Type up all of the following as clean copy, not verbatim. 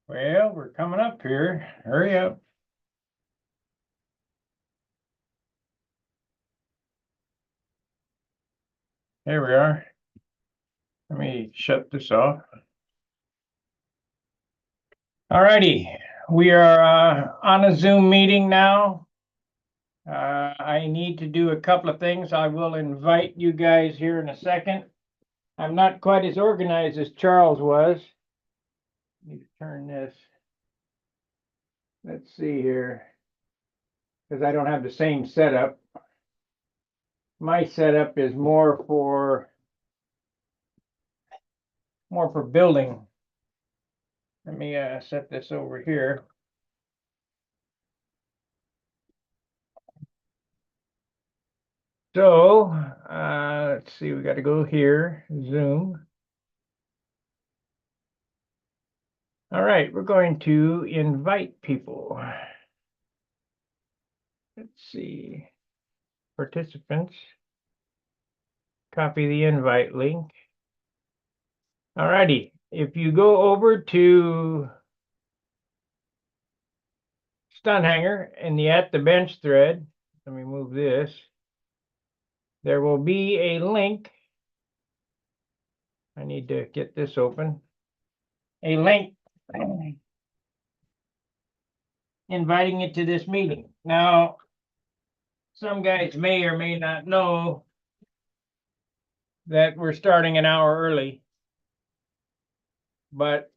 Well, we're coming up here. Hurry up. Here we are. Let me shut this off. All righty. We are on a Zoom meeting now. I need to do a couple of things. I will invite you guys here in a second. I'm not quite as organized as Charles was. Let me turn this. Let's see here. Because I don't have the same setup. My setup is more for building. Let me set this over here. So let's see, we got to go here, Zoom. All right, we're going to invite people. Let's see, participants. Copy the invite link. All righty, if you go over to Stunt Hangar in the At the Bench thread, let me move this. There will be a link. I need to get this open. A link inviting you to this meeting. Now, some guys may or may not know that we're starting an hour early, but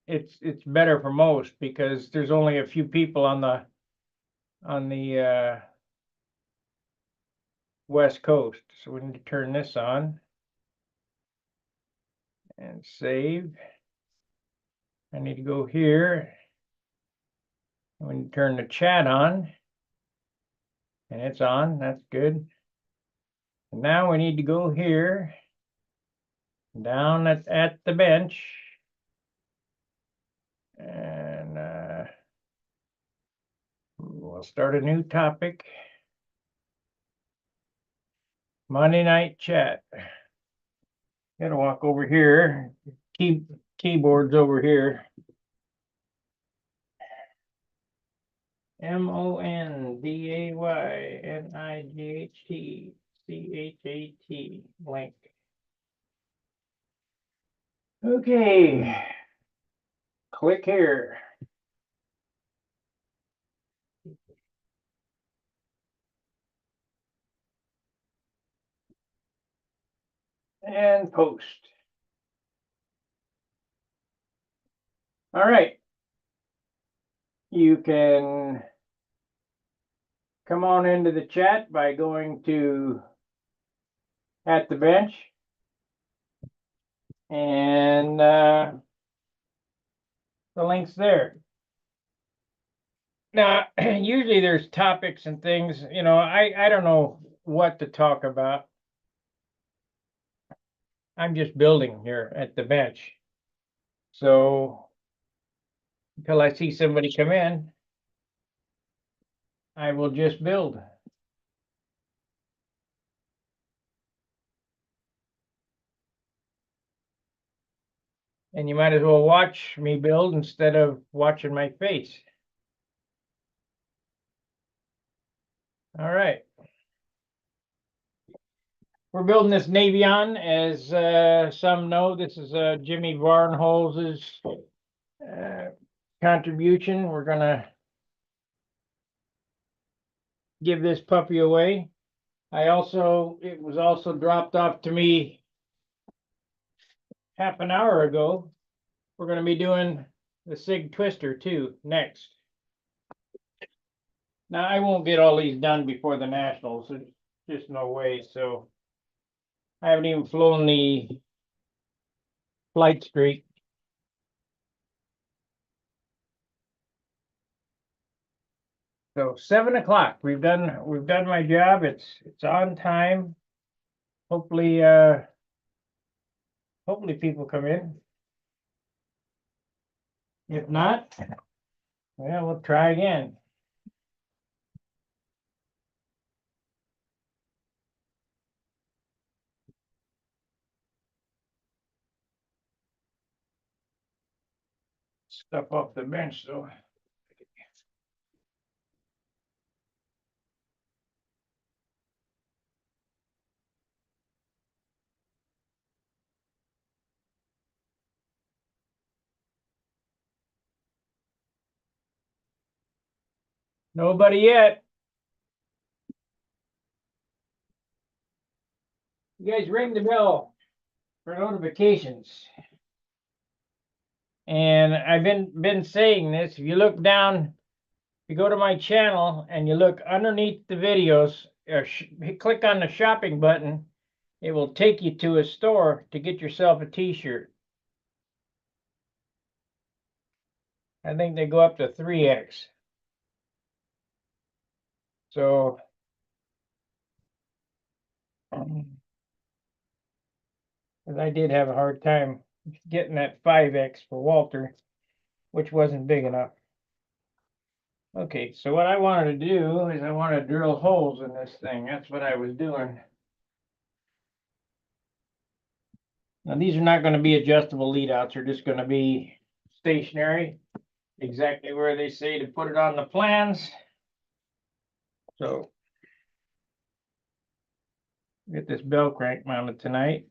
it's better for most because there's only a few people on the West Coast. So we need to turn this on and save. I need to go here. We need to turn the chat on, and it's on. That's good. And now we need to go here, down at the bench, and we'll start a new topic. Monday night chat. Gotta walk over here. Keyboard's over here. MONDAYNIGHTCHAT link. Okay. Click here. And post. All right. You can come on into the chat by going to At the Bench. And the link's there. Now, usually there's topics and things, I don't know what to talk about. I'm just building here at the bench. So until I see somebody come in, I will just build. And you might as well watch me build instead of watching my face. All right. We're building this Navion. As some know, this is Jimmy Varnholz's contribution. We're going to give this puppy away. It was also dropped off to me half an hour ago. We're going to be doing the SIG twister too next. Now I won't get all these done before the Nationals. There's just no way. So I haven't even flown the flight streak. So 7 o'clock. We've done my job. It's on time. Hopefully people come in. If not, well, we'll try again. stuff off the bench, so. Nobody yet. You guys ring the bell for notifications. And I've been saying this. If you look down, you go to my channel and you look underneath the videos, or click on the shopping button, it will take you to a store to get yourself a t-shirt. I think they go up to 3X. So because I did have a hard time getting that 5X for Walter, which wasn't big enough. Okay, so what I wanted to do is I want to drill holes in this thing. That's what I was doing. Now these are not going to be adjustable lead outs. They're just going to be stationary, exactly where they say to put it on the plans. So get this bell crank mounted tonight.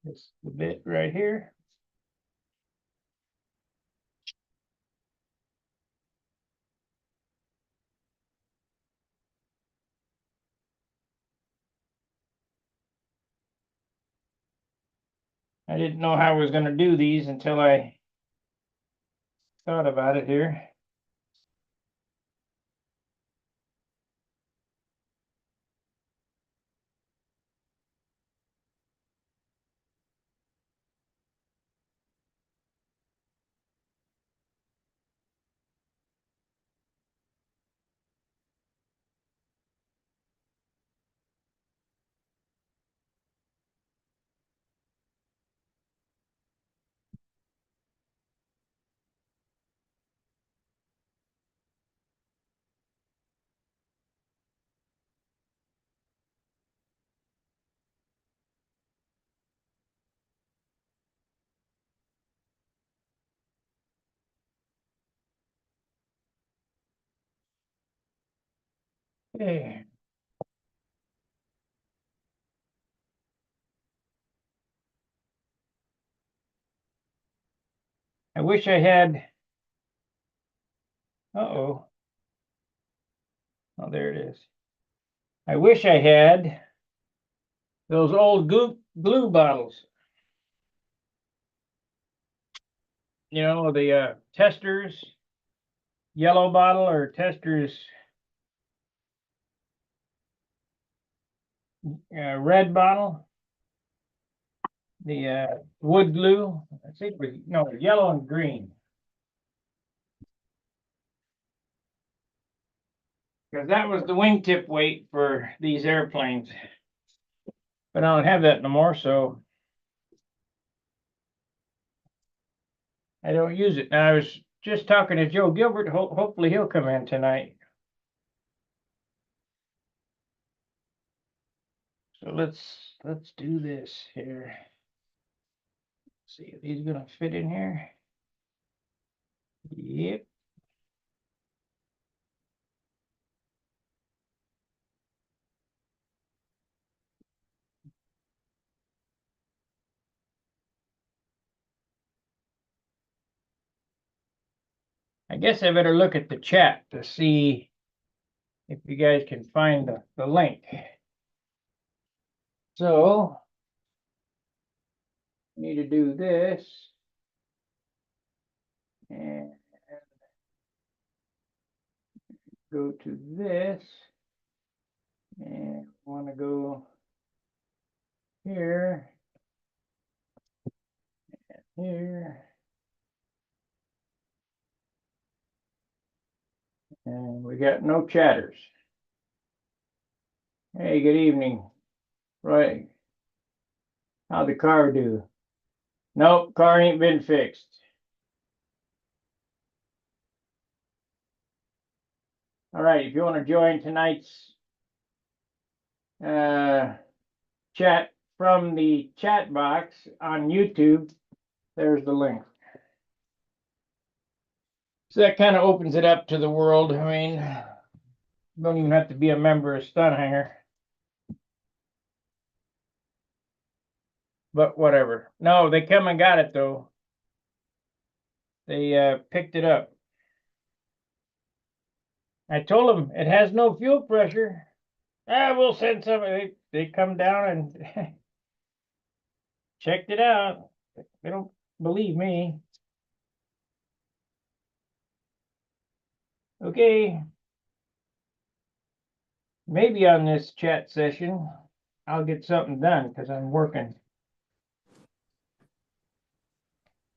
This is the bit right here. I didn't know how I was going to do these until I thought about it here. Okay. I wish I had, oh, there it is. I wish I had those old glue bottles. You know, the testers, yellow bottle or testers, red bottle. The wood glue. I think it was, no, yellow and green. Because that was the wingtip weight for these airplanes. But I don't have that no more, so I don't use it. Now I was just talking to Joe Gilbert. Hopefully he'll come in tonight. So let's do this here. See if these are gonna fit in here. Yep. I guess I better look at the chat to see if you guys can find the link. So need to do this and go to this and want to go here, here, and we got no chatters. Hey, good evening. Right. How'd the car do? Nope, car ain't been fixed. All right, if you want to join tonight's chat from the chat box on YouTube. There's the link. So that kind of opens it up to the world. I mean, you don't even have to be a member of Stunt Hangar. But whatever. No, they come and got it though. They picked it up. I told them it has no fuel pressure. We'll send somebody. They come down and checked it out. They don't believe me. Okay. Maybe on this chat session, I'll get something done because I'm working.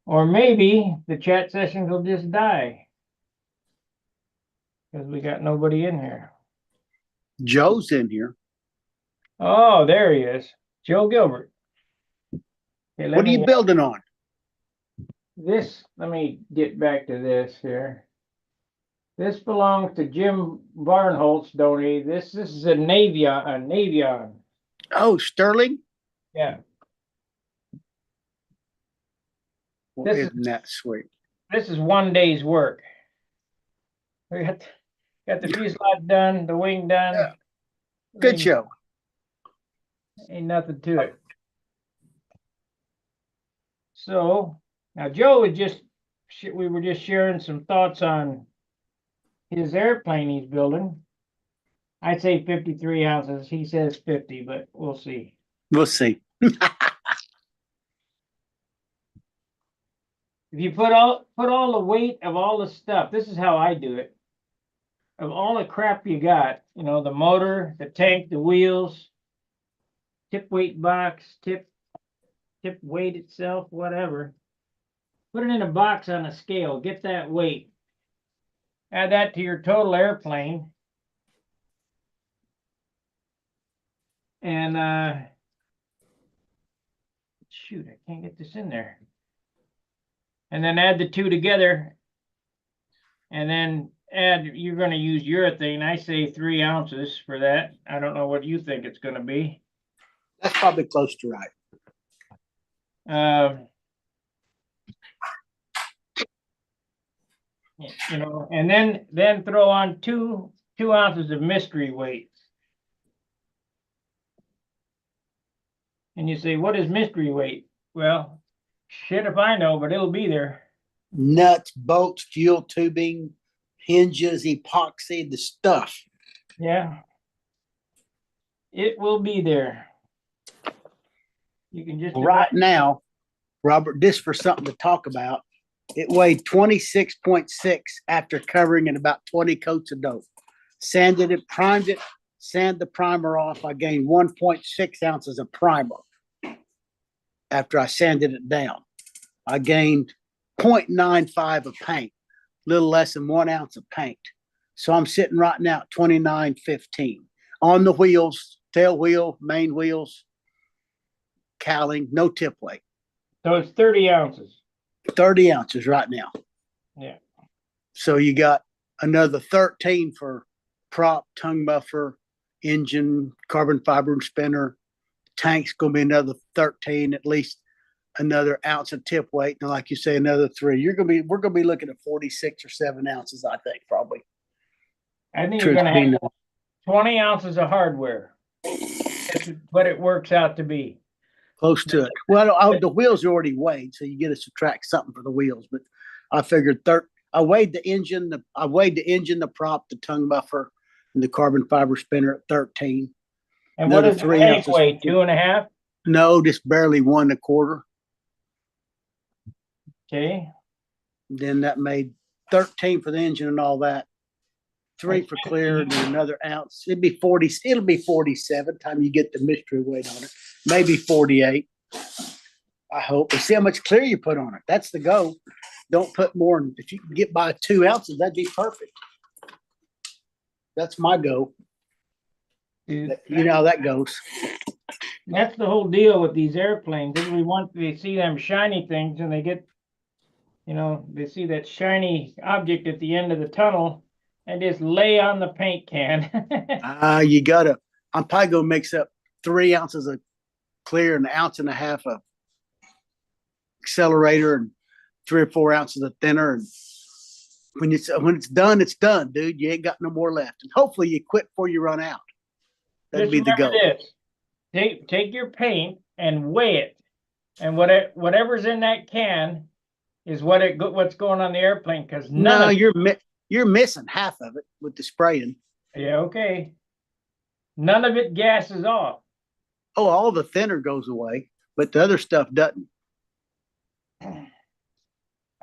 Or maybe the chat sessions will just die because we got nobody in here. Joe's in here. Oh, there he is. Joe Gilbert. Okay, what are you building on? This, let me get back to this here. This belongs to Jim Barnholtz donated. This is a Navion. Oh, Sterling? Yeah. Well, isn't that sweet? This is one day's work. We got the fuselage done, the wing done. Yeah. Good show. Ain't nothing to it. So now Joe was we were just sharing some thoughts on his airplane he's building. I'd say 53 ounces. He says 50, but we'll see. We'll see. If you put all the weight of all the stuff, this is how I do it. Of all the crap you got, you know, the motor, the tank, the wheels, tip weight box, tip weight itself, whatever. Put it in a box on a scale, get that weight. Add that to your total airplane. And shoot, I can't get this in there. And then add the two together. And then you're going to use urethane. I say 3 ounces for that. I don't know what you think it's going to be. That's probably close to right. You know, and then throw on 2 ounces of mystery weight. And you say, what is mystery weight? Well, shit if I know, but it'll be there. Nuts, bolts, fuel tubing, hinges, epoxy, the stuff. Yeah. It will be there. You can just right now, Robert, this for something to talk about. It weighed 26.6 after covering in about 20 coats of dope. Sanded it, primed it, sand the primer off. I gained 1.6 ounces of primer after I sanded it down. I gained 0.95 of paint, a little less than 1 ounce of paint. So I'm sitting right now at 29.15 on the wheels, tail wheel, main wheels, cowling, no tip weight. So it's 30 ounces. 30 ounces right now. Yeah. So you got another 13 for prop, tongue buffer, engine, carbon fiber and spinner. Tank's going to be another 13, at least another ounce of tip weight. And like you say, another 3. We're going to be looking at 46 or 7 ounces, I think, probably. I think you're going to have 20 ounces of hardware. That's what it works out to be. Close to it. Well, the wheels are already weighed, so you get to subtract something for the wheels. But I figured I weighed the engine, the prop, the tongue buffer, and the carbon fiber spinner at 13. And what does the tank weigh? 2.5? No, just barely 1.25. Okay. Then that made 13 for the engine and all that. 3 for clear, and then another ounce. It'll be 40. It'll be 47 time you get the mystery weight on it. Maybe 48. I hope. And see how much clear you put on it. That's the goal. Don't put more. If you can get by 2 ounces, that'd be perfect. That's my goal. You know how that goes. That's the whole deal with these airplanes. They see them shiny things, and they get, they see that shiny object at the end of the tunnel. And just lay on the paint can. You gotta. I'm probably gonna mix up 3 ounces of clear and 1.5 ounces of accelerator and 3 or 4 ounces of thinner. And when it's done, it's done, dude. You ain't got no more left. And hopefully you quit before you run out. That'd Just be the remember goal. this. Take your paint and weigh it. And whatever's in that can is what's going on the airplane, because No, you're missing half of it with the spraying. Yeah, okay. None of it gases off. Oh, all the thinner goes away, but the other stuff doesn't.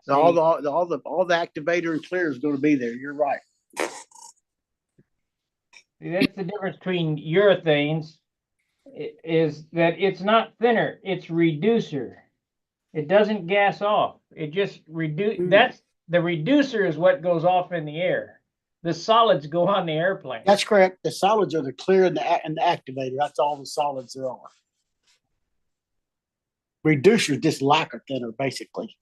All the activator and clear is going to be there. You're right. That's the difference between urethanes, is that it's not thinner, it's reducer. It doesn't gas off. It just that's the reducer is what goes off in the air. The solids go on the airplane. That's correct. The solids are the clear and the activator. That's all the solids there are. Reducer just lacquer thinner, basically.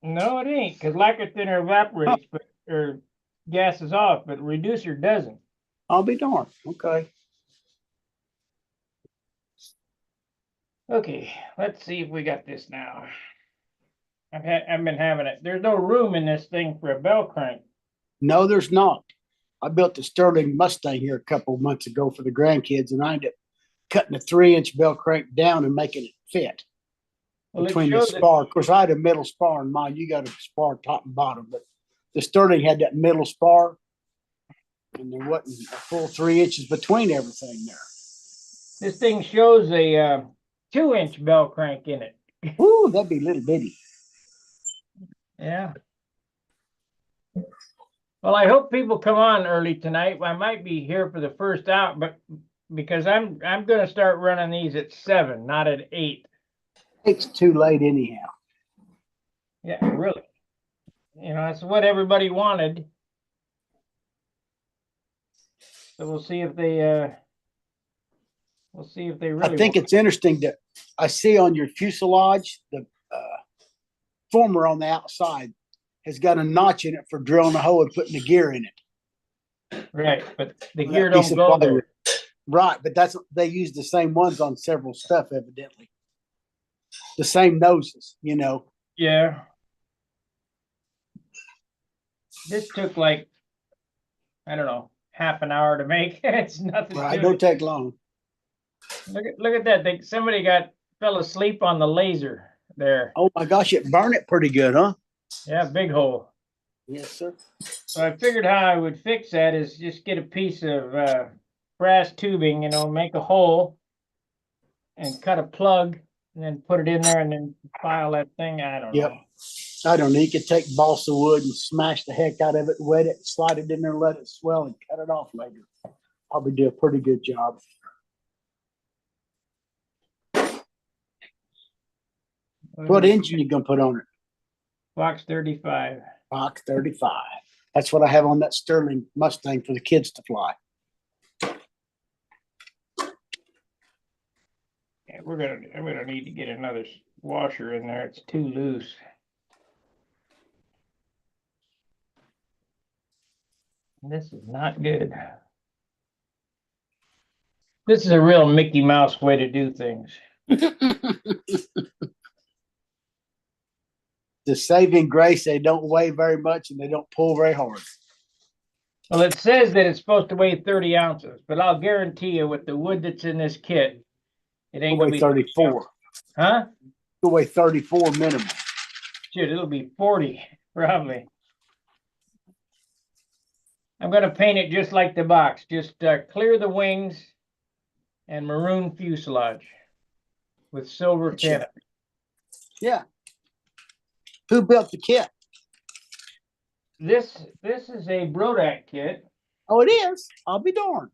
No, it ain't, because lacquer thinner evaporates, or gases off, but reducer doesn't. I'll be darned. Okay. Okay, let's see if we got this now. I've been having it. There's no room in this thing for a bell crank. No, there's not. I built a Sterling Mustang here a couple of months ago for the grandkids, and I ended up cutting a 3-inch bell crank down and making it fit between the spar. Of course, I had a middle spar in mine. You got a spar top and bottom, but the Sterling had that middle spar, and there wasn't a full 3 inches between everything there. This thing shows a 2-inch bell crank in it. Ooh, that'd be little bitty. Yeah. Well, I hope people come on early tonight. I might be here for the first out, but because I'm going to start running these at 7, not at 8. It's too late anyhow. Yeah, really. You know, that's what everybody wanted. So we'll see if they really. I think it's interesting that I see on your fuselage the former on the outside has got a notch in it for drilling a hole and putting the gear in it. Right, but the gear don't go there. Right, but they use the same ones on several stuff, evidently. The same noses, you know. Yeah. This took like, I don't know, half an hour to make. It's nothing. Right, don't take long. Look at that. Somebody fell asleep on the laser there. Oh my gosh, it burned it pretty good, huh? Yeah, big hole. Yes, sir. So I figured how I would fix that is just get a piece of brass tubing, you know, make a hole and cut a plug and then put it in there and then file that thing. I don't know. I don't know. You could take balsa wood and smash the heck out of it, wet it, slide it in there, let it swell, and cut it off later. Probably do a pretty good job. What engine you gonna put on it? Fox 35. Fox 35. That's what I have on that Sterling Mustang for the kids to fly. Yeah, we're gonna need to get another washer in there. It's too loose. This is not good. This is a real Mickey Mouse way to do things. The saving grace, they don't weigh very much and they don't pull very hard. Well, it says that it's supposed to weigh 30 ounces, but I'll guarantee you with the wood that's in this kit, it ain't gonna be 34. Huh? It'll weigh 34 minimum. Shit, it'll be 40, probably. I'm gonna paint it just like the box. Just clear the wings and maroon fuselage with silver canopy. Yeah. Who built the kit? This is a Brodak kit. Oh, it is. I'll be darned.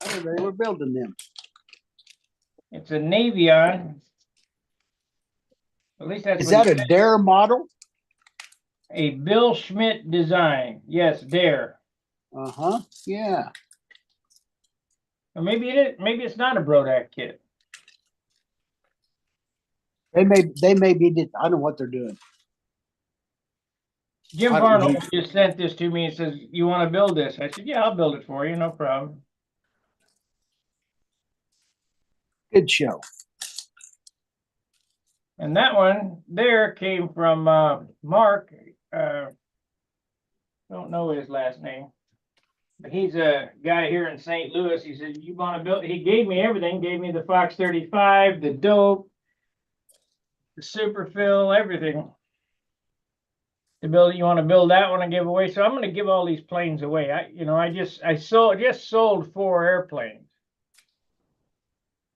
I knew they were building them. It's a Navion. At least that's. Is that a Dare model? A Bill Schmidt design. Yes, Dare. Uh-huh. Yeah. Or maybe it is. Maybe it's not a Brodak kit. They may be. I don't know what they're doing. Jim Barnhold just sent this to me and says, "You want to build this?" I said, "Yeah, I'll build it for you. No problem." Good show. And that one there came from Mark. Don't know his last name, but he's a guy here in St. Louis. He said, "You want to build?" He gave me everything. Gave me the Fox 35, the dope, the Superfill, everything. To build, you want to build that one and give away. So I'm going to give all these planes away. I sold 4 airplanes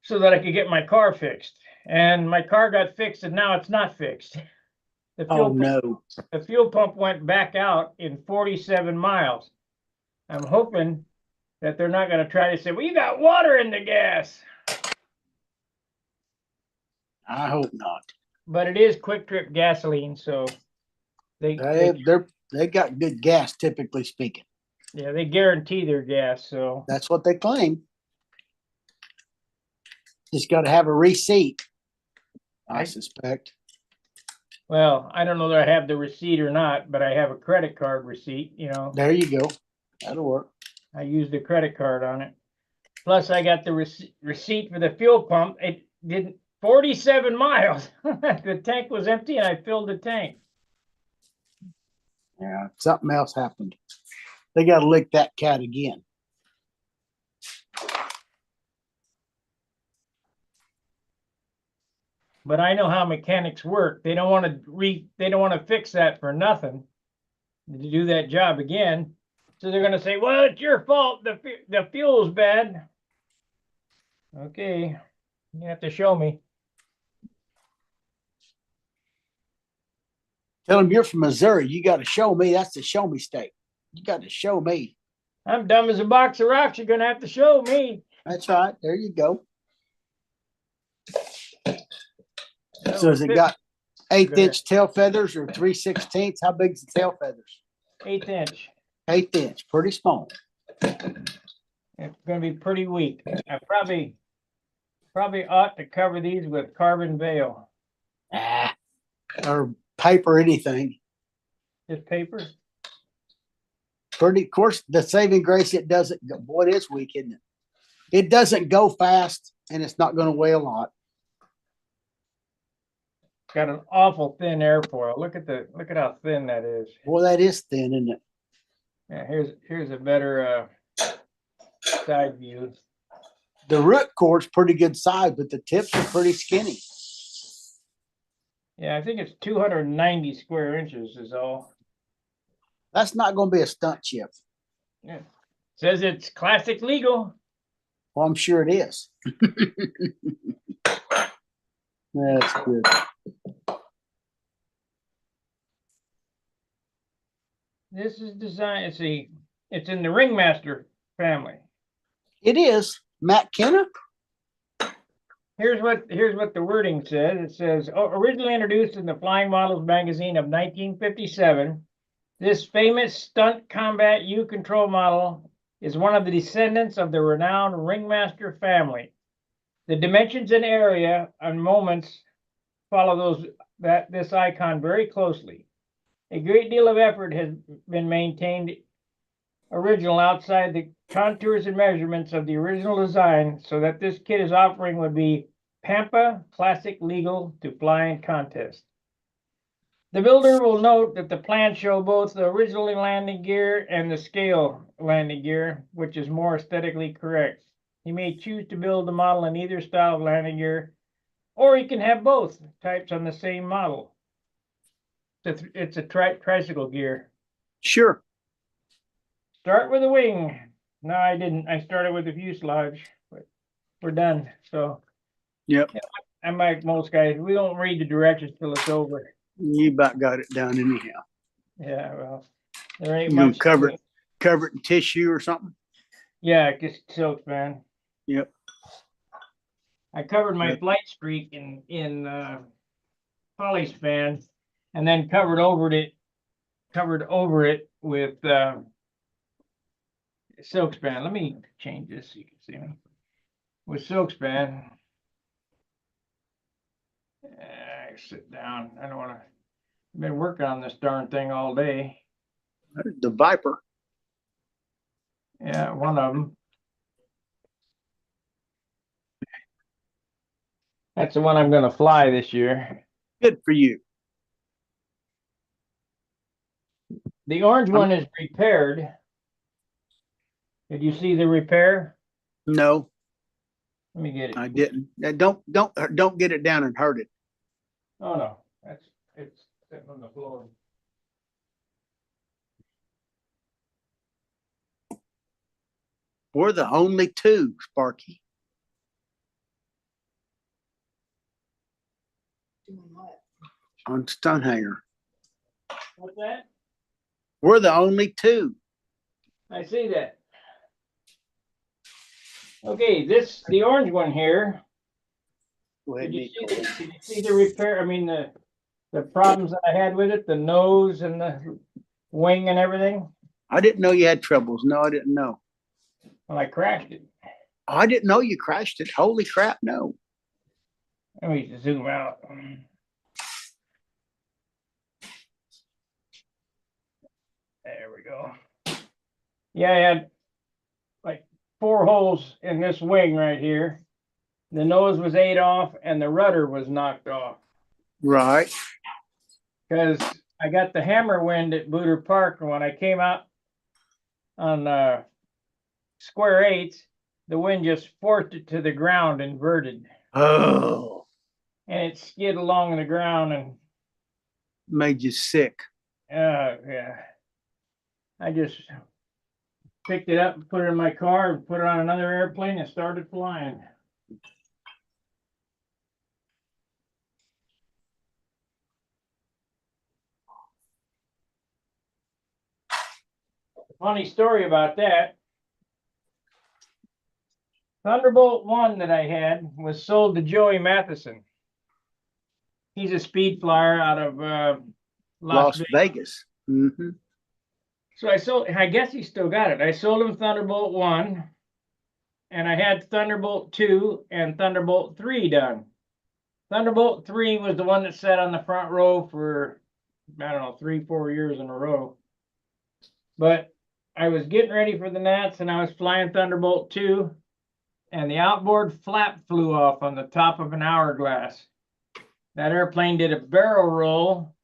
so that I could get my car fixed. And my car got fixed, and now it's not fixed. No. The fuel pump went back out in 47 miles. I'm hoping that they're not going to try to say, "Well, you got water in the gas." I hope not. But it is quick trip gasoline, so they got good gas, typically speaking. yeah, they guarantee their gas. So that's what they claim. Just got to have a receipt, I suspect. Well, I don't know that I have the receipt or not, but I have a credit card receipt, There you go. That'll work. I used a credit card on it. Plus, I got the receipt for the fuel pump. It did 47 miles. The tank was empty, and I filled the tank. Yeah, something else happened. They got to lick that cat again. But I know how mechanics work. They don't want to fix that for nothing to do that job again. So they're going to say, "Well, it's your fault. The fuel's bad." Okay, you have to show me. Tell them you're from Missouri. You got to show me. That's the show me state. You got to show me. I'm dumb as a box of rocks. You're going to have to show me. That's right. There you go. So has it got 1/8-inch tail feathers or 3/16? How big's the tail feathers? 1/8 inch. 1/8 inch, pretty small. It's going to be pretty weak. I probably ought to cover these with carbon veil. Or paper, anything. Just paper. Of course, the saving grace, it doesn't go. Boy, it is weak, isn't it? It doesn't go fast, and it's not going to weigh a lot. Got an awful thin airfoil. Look at how thin that is. Boy, that is thin, isn't it? Yeah, here's a better side view. The root cord's pretty good size, but the tips are pretty skinny. Yeah, I think it's 290 square inches is all. That's not going to be a stunt chip. Yeah. Says it's classic legal. Well, I'm sure it is. That's good. This is designed. It's in the Ringmaster family. It is. Matt Kenna? Here's what the wording says. It says, originally introduced in the Flying Models magazine of 1957, this famous stunt combat U-control model is one of the descendants of the renowned Ringmaster family. The dimensions and area and moments follow this icon very closely. A great deal of effort has been maintained original outside the contours and measurements of the original design so that this kit is offering would be Pampa classic legal to fly in contest. The builder will note that the plans show both the original landing gear and the scale landing gear, which is more aesthetically correct. He may choose to build the model in either style of landing gear, or he can have both types on the same model. It's a tricycle gear. Sure. Start with a wing. No, I didn't. I started with the fuselage, but we're done. So, yep. Yeah, I'm like most guys. We don't read the directions till it's over. You about got it done anyhow. Yeah, well, there ain't You much. cover it in tissue or something? Yeah, just silk, man. Yep. I covered my flight streak in polyspan, and then covered over it with silk span. Let me change this so you can see me. With silk span. Sit down. I don't want to. I've been working on this darn thing all day. The Viper. Yeah, one of them. That's the one I'm gonna fly this year. Good for you. The orange I'm- one is repaired. Did you see the repair? No, Let me get it. I didn't. Don't get it down and hurt it. Oh no, it's sitting on the floor. We're the only two, Sparky. Doing what? On Stunt Hangar. What's that? We're the only two. I see that. Okay, the orange one here. Go ahead, Did you Nico. see the repair? I mean the problems that I had with it, the nose and the wing and everything. I didn't know you had troubles. No, I didn't know. Well, I crashed it. I didn't know you crashed it. Holy crap, no. Let me zoom out. There we go. Yeah, I had like 4 holes in this wing right here. The nose was ate off and the rudder was knocked off Right. because I got the hammer wind at Booter Park, and when I came out on square 8, the wind just forced it to the ground inverted, Oh, and it skid along the ground, and made you sick. yeah, I just picked it up and put it in my car and put it on another airplane and started flying. Funny story about that. Thunderbolt 1 that I had was sold to Joey Matheson. He's a speed flyer out of Las Las Vegas. Vegas. Mm-hmm. So I guess he still got it. I sold him Thunderbolt 1, and I had Thunderbolt 2 and Thunderbolt 3 done. Thunderbolt 3 was the one that sat on the front row for, I don't know, 3-4 years in a row. But I was getting ready for the Nats, and I was flying Thunderbolt 2, and the outboard flap flew off on the top of an hourglass. That airplane did a barrel roll.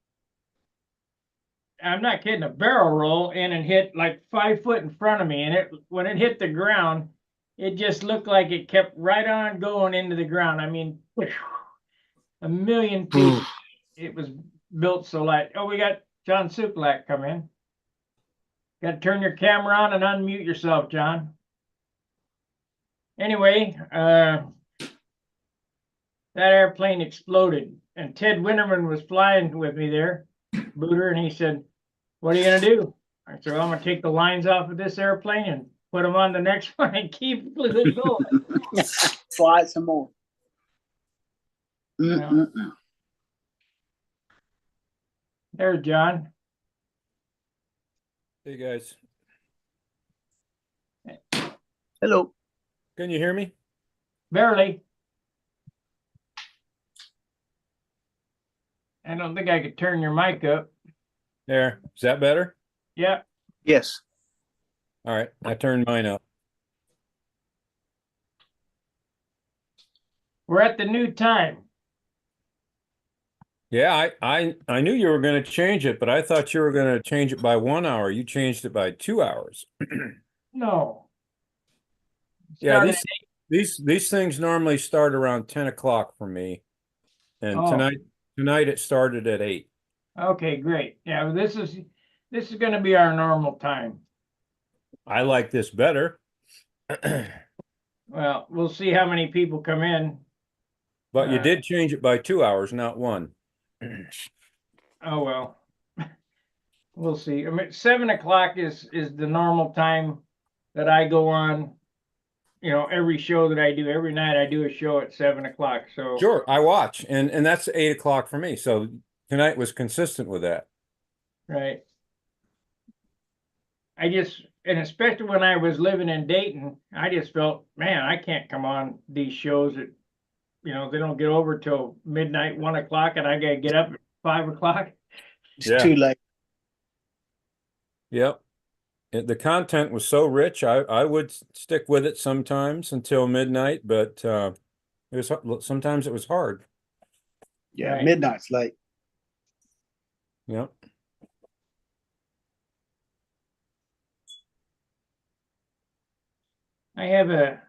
I'm not kidding, a barrel roll in and hit like 5 foot in front of me. And when it hit the ground, it just looked like it kept right on going into the ground. I mean, a million feet. It was built so light. Oh, we got John Suplak come in. Got to turn your camera on and unmute yourself, John. Anyway, that airplane exploded, and Ted Winterman was flying with me there, Booter, and he said, "What are you gonna do?" I said, "Well, I'm gonna take the lines off of this airplane and put them on the next one and keep it going." Fly some more. Yeah. There's John. Hey guys, Hello. can you hear me? Barely. I don't think I could turn your mic up. There, is that better? Yeah. Yes. All right, I turned mine up. We're at the new time. Yeah, I knew you were going to change it, but I thought you were going to change it by 1 hour. You changed it by 2 hours. No. Yeah, Started these things normally start around 10 o'clock for me, and Oh. tonight it started at 8. Okay, great. Yeah, well, this is going to be our normal time. I like this better. Well, we'll see how many people come in. But you did change it by 2 hours, not 1. Oh well, we'll see. I mean, 7 o'clock is the normal time that I go on. You know, every show that I do, every night I do a show at 7 o'clock. So Sure, I watch, and that's 8 o'clock for me. So tonight was consistent with that. right. And especially when I was living in Dayton, I just felt, man, I can't come on these shows at, they don't get over till midnight, 1 o'clock, and I gotta get up at 5 o'clock. It's Yeah. too late. Yep. The content was so rich, I would stick with it sometimes until midnight, but It was sometimes it was hard. Yeah, Right. midnight's late. Yep. I have a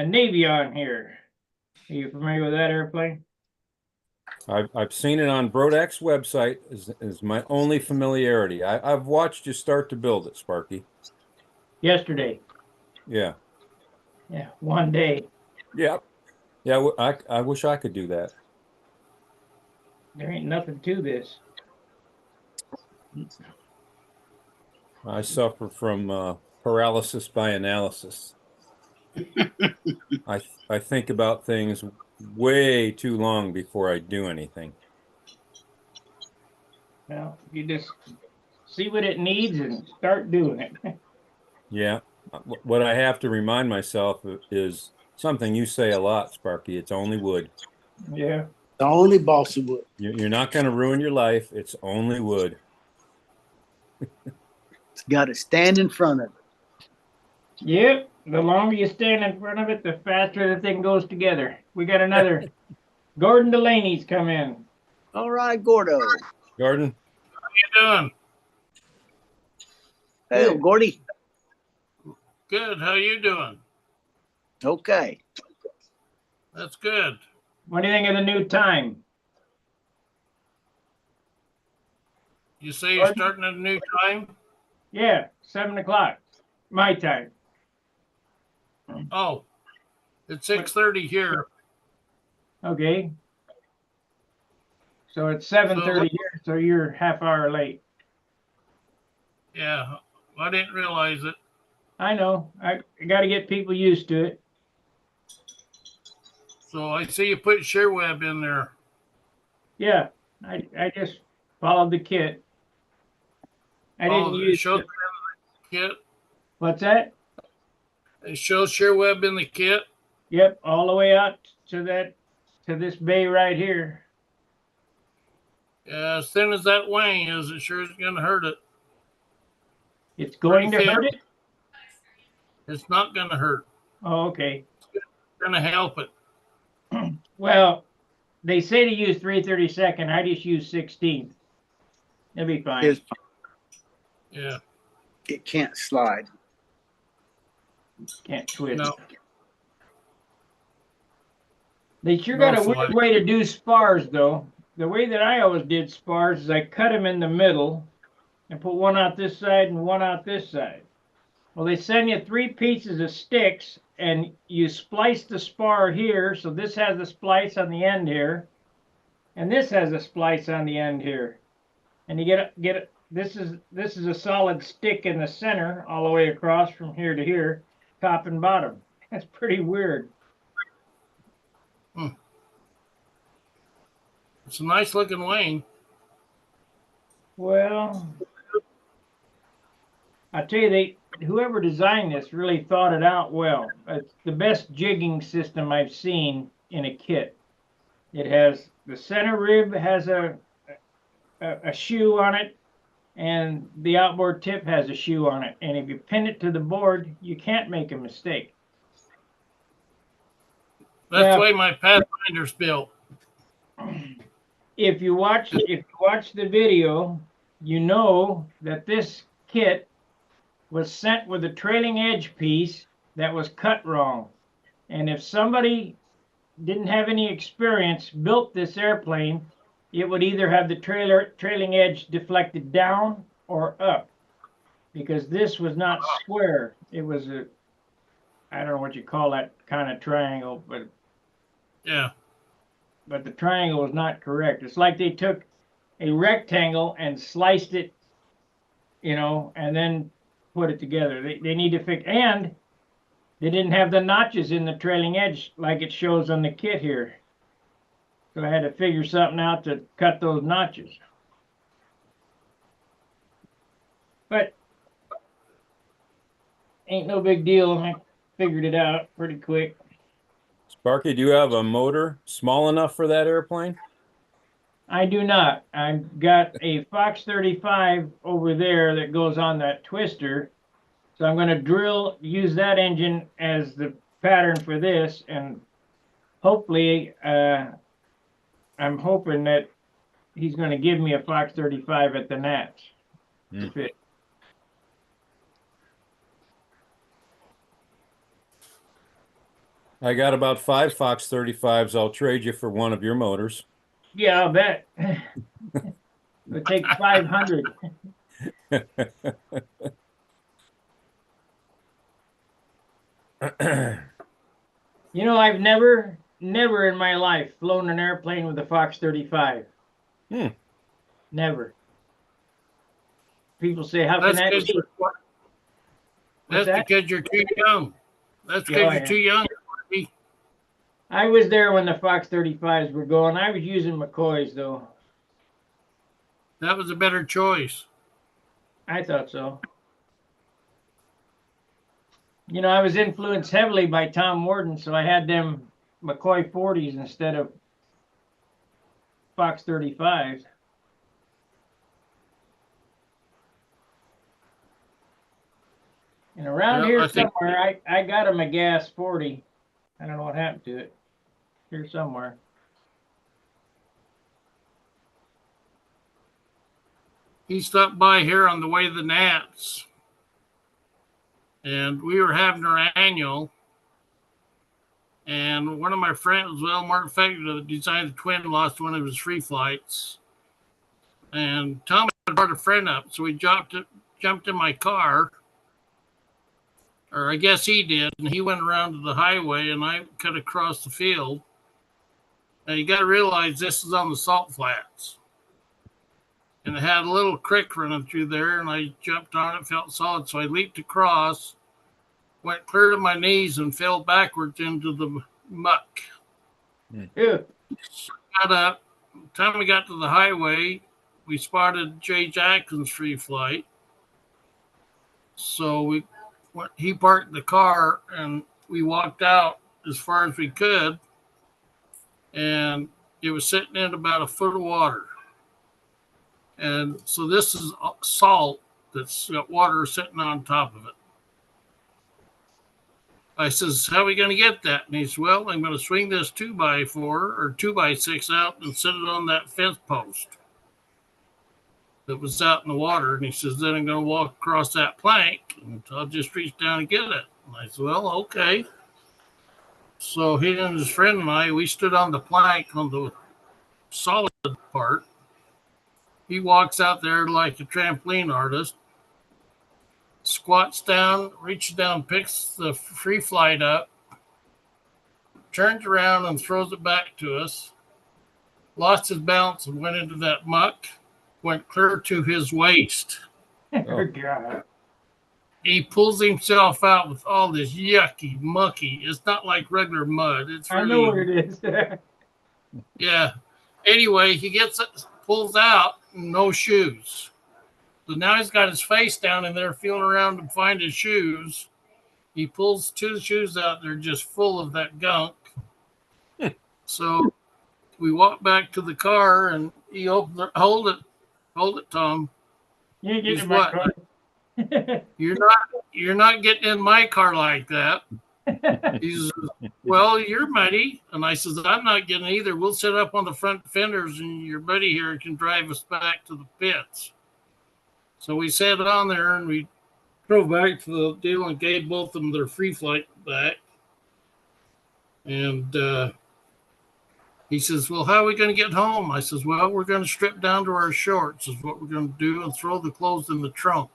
Navy on here. Are you familiar with that airplane? I've seen it on Brodak's website is my only familiarity. I've watched you start to build it, Sparky. Yesterday. Yeah. Yeah, one day. Yep. Yeah, I wish I could do that. There ain't nothing to this. I suffer from paralysis by analysis. I think about things way too long before I do anything. Well, you just see what it needs and start doing it. Yeah. What I have to remind myself is something you say a lot, Sparky. It's only wood. Yeah. The only balsa wood. You're not going to ruin your life. It's only wood. It's got to stand in front of it. Yep. The longer you stand in front of it, the faster the thing goes together. We got another Gordon Delaney's come in. All right, Gordo. Gordon? You doing? Hey, Good. Gordy. Good. How you doing? Okay. That's good. What do you think of the new time? You say you're Pardon? starting at a new time? Yeah, 7 o'clock. My time. Oh, it's 6:30 here. Okay. So it's 7:30 here, so you're half hour late. Yeah, I didn't realize it. I know. I got to get people used to it. So I see you put ShareWeb in there. Yeah, I just followed the kit. I didn't It use shows it. in the kit. What's that? It shows ShareWeb in the kit. Yep, all the way out to this bay right here. Yeah, as thin as that wing is, it sure is going to hurt it. It's going to Pretty thin. hurt it? It's not going to hurt. Oh, okay. It's going to help it. Well, they say to use 3/32. I just use 16th. It'll be fine. It's- Yeah. It can't slide. Can't twist. No. They sure got a No weird slide. way to do spars, though. The way that I always did spars is I cut them in the middle and put one out this side and one out this side. Well, they send you 3 pieces of sticks and you splice the spar here. So this has a splice on the end here, and this has a splice on the end here. And you get this is a solid stick in the center all the way across from here to here, top and bottom. That's pretty weird. It's a nice looking wing. Well, I tell you, whoever designed this really thought it out well. It's the best jigging system I've seen in a kit. It has the center rib has a shoe on it, and the outboard tip has a shoe on it. And if you pin it to the board, you can't make a mistake. That's Yeah. the way my Pathfinder's built. If you watch the video, you know that this kit was sent with a trailing edge piece that was cut wrong. And if somebody didn't have any experience built this airplane, it would either have the trailing edge deflected down or up, because this was not square. It was I don't know what you call that kind of triangle, but Yeah. the triangle was not correct. It's like they took a rectangle and sliced it, and then put it together. They need to fix, and they didn't have the notches in the trailing edge like it shows on the kit here. So I had to figure something out to cut those notches. But ain't no big deal. I figured it out pretty quick. Sparky, do you have a motor small enough for that airplane? I do not. I've got a Fox 35 over there that goes on that twister. So I'm going to use that engine as the pattern for this, and hopefully, I'm hoping that he's going to give me a Fox 35 at the Nats to fit. I got about 5 Fox 35s. I'll trade you for one of your motors. Yeah, I'll bet. It'll take 500. You know, I've never in my life flown an airplane with a Fox 35. Hmm. Never. People say, how can That's that because be? you're, What's that's that? because you're too young. That's Oh, because yeah. you're too young. Marty. I was there when the Fox 35s were going. I was using McCoys, though. That was a better choice. I thought so. You know, I was influenced heavily by Tom Warden, so I had them McCoy 40s instead of Fox 35s. And around Yeah, here I think somewhere, I got him a gas 40. I don't know what happened to it. Here somewhere. he stopped by here on the way to the Nats, and we were having our annual. And one of my friends, Mark Fegner, that designed the twin, lost one of his free flights. And Tom had brought a friend up, so we jumped in my car, or I guess he did, and he went around to the highway, and I cut across the field. And you got to realize this is on the salt flats, and it had a little creek running through there, and I jumped on it, felt solid, so I leaped across, went clear to my knees, and fell backwards into the muck. Ew. Got up. By the time we got to the highway, we spotted Jay Jackson's free flight. So he parked the car and we walked out as far as we could. And it was sitting in about a foot of water. And so this is salt that's got water sitting on top of it. I says, how are we going to get that? And he says, well, I'm going to swing this 2x4 or 2x6 out and set it on that fence post that was out in the water. And he says, then I'm going to walk across that plank and I'll just reach down and get it. And I said, well, okay. So he and his friend and I, we stood on the plank on the solid part. He walks out there like a trampoline artist, squats down, reaches down, picks the free flight up, turns around and throws it back to us, lost his balance and went into that muck, went clear to his waist. Oh, God. He pulls himself out with all this yucky, mucky. It's not like regular mud. It's really, I know what it is. yeah. Anyway, he gets it, pulls out, no shoes. So now he's got his face down in there feeling around to find his shoes. He pulls 2 shoes out. They're just full of that gunk. So we walk back to the car and he opened it. Hold it, Tom. You get He's in my what? car. You're not getting in my car like that. He says, well, you're muddy. And I says, I'm not getting either. We'll sit up on the front fenders and your buddy here can drive us back to the pits. So we sat on there and we drove back to the deal and gave both of them their free flight back. And he says, well, how are we going to get home? I says, well, we're going to strip down to our shorts is what we're going to do and throw the clothes in the trunk.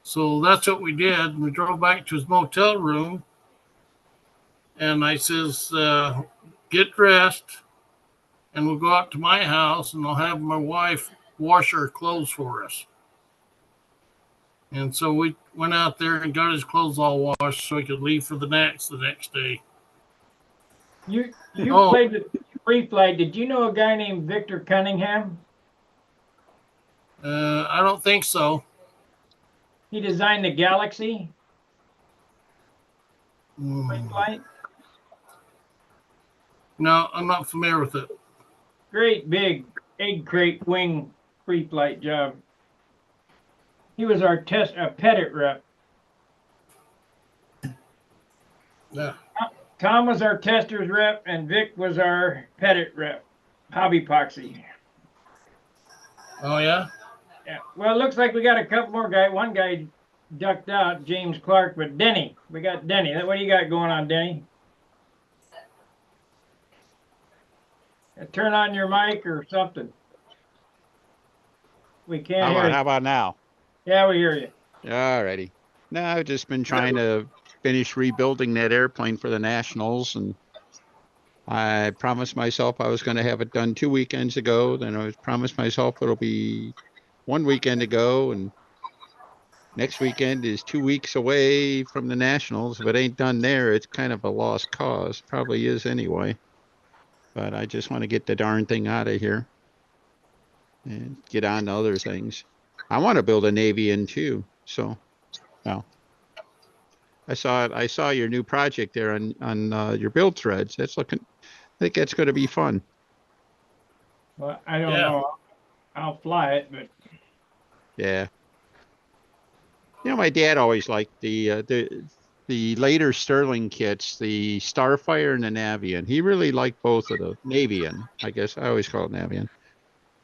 So that's what we did. And we drove back to his motel room. And I says, get dressed and we'll go out to my house and I'll have my wife wash our clothes for us. And so we went out there and got his clothes all washed so he could leave for the next day. You played with free flight. Did you know a guy named Victor Cunningham? I don't think so. He designed the Galaxy free Mm. flight. No, I'm not familiar with it. Great big egg crate wing free flight job. He was our Pettit rep. Yeah. Tom was our testers rep and Vic was our pettit rep, hobby epoxy. Oh, yeah? Yeah. Well, it looks like we got a couple more guys. One guy ducked out, James Clark, but Denny, we got Denny. What do you got going on, Denny? Turn on your mic or something. We can't hear you. How about now? Yeah, we hear you. All righty. No, I've just been trying to finish rebuilding that airplane for the Nationals, and I promised myself I was going to have it done 2 weekends ago. Then I was promised myself it'll be 1 weekend ago, and next weekend is 2 weeks away from the Nationals. If it ain't done there, it's kind of a lost cause. Probably is anyway. But I just want to get the darn thing out of here and get on to other things. I want to build a Navian too. So, well, I saw your new project there on your build threads. That's looking. I think that's going to be fun. Well, I don't Yeah. know. I'll fly it, but Yeah. You know, my dad always liked the later Sterling kits, the Starfire and the Navian. He really liked both of those. Navian, I guess I always call it Navian.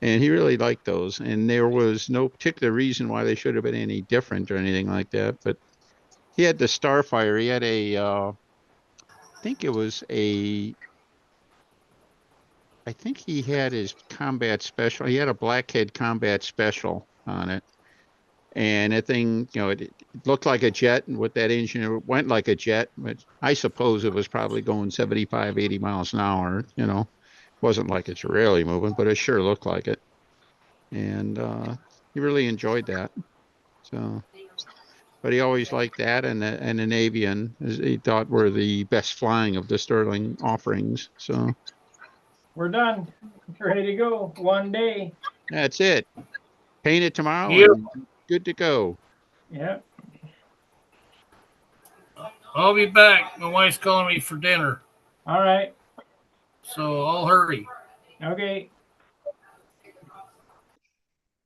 And he really liked those. And there was no particular reason why they should have been any different or anything like that. But he had the Starfire. He had I think he had his combat special. He had a Blackhead combat special on it. And that thing, it looked like a jet, and with that engine, it went like a jet. But I suppose it was probably going 75, 80 miles an hour. Wasn't like it's really moving, but it sure looked like it. And he really enjoyed that. So, but he always liked that and the Navian, as he thought were the best flying of the Sterling offerings. So we're done. Ready to go. One day. that's it. Paint it tomorrow Yep. and good to go. Yeah. I'll be back. My wife's calling me for dinner, All right. so I'll hurry. Okay.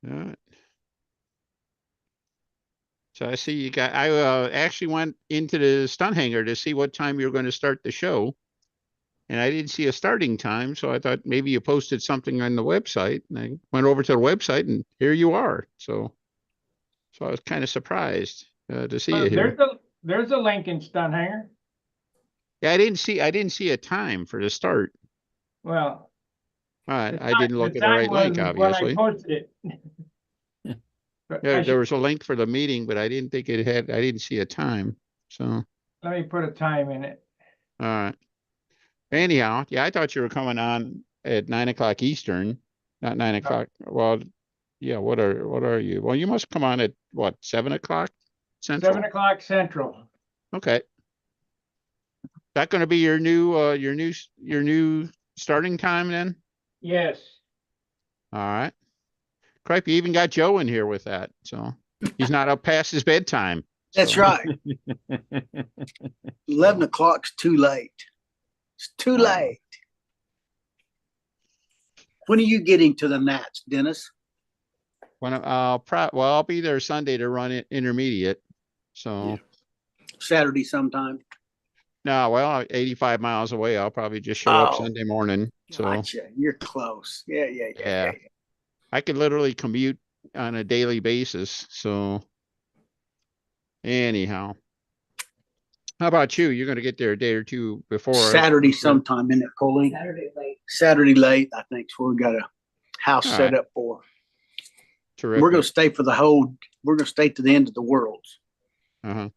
All right. So I see you got, I actually went into the Stunt Hangar to see what time you were going to start the show. And I didn't see a starting time. So I thought maybe you posted something on the website. And I went over to the website and here you are. So I was kind of surprised to see you here. There's a link in Stunt Hangar. Yeah, I didn't see a time for the start. Well, I didn't look the at the right time link, was obviously. when I posted it. But Yeah, there was a link for the meeting, but I didn't think I didn't see a time. So, let me put a time in it. all right. Anyhow, yeah, I thought you were coming on at 9 o'clock Eastern, not 9 o'clock. Well, yeah, what are you? Well, you must come on at what, 7 o'clock Central? 7 o'clock Central. Okay. That going to be your new starting time then? Yes. All right. Cripe, you even got Joe in here with that, so he's not up past his bedtime. That's So, right. 11 o'clock's too late. It's too late. When are you getting to the Nats, Dennis? When I'll be there Sunday to run it intermediate. So Saturday sometime. no, well, 85 miles away. I'll probably just show up Oh. Sunday morning. So Gotcha. You're close. Yeah. I could literally commute on a daily basis. So anyhow, how about you? You're going to get there a day or two before Saturday sometime, isn't it, Colleen? Saturday late, I think, is where we got a house All set right. up for. Terrific. We're going to stay we're going to stay to the end of the world. Uh-huh.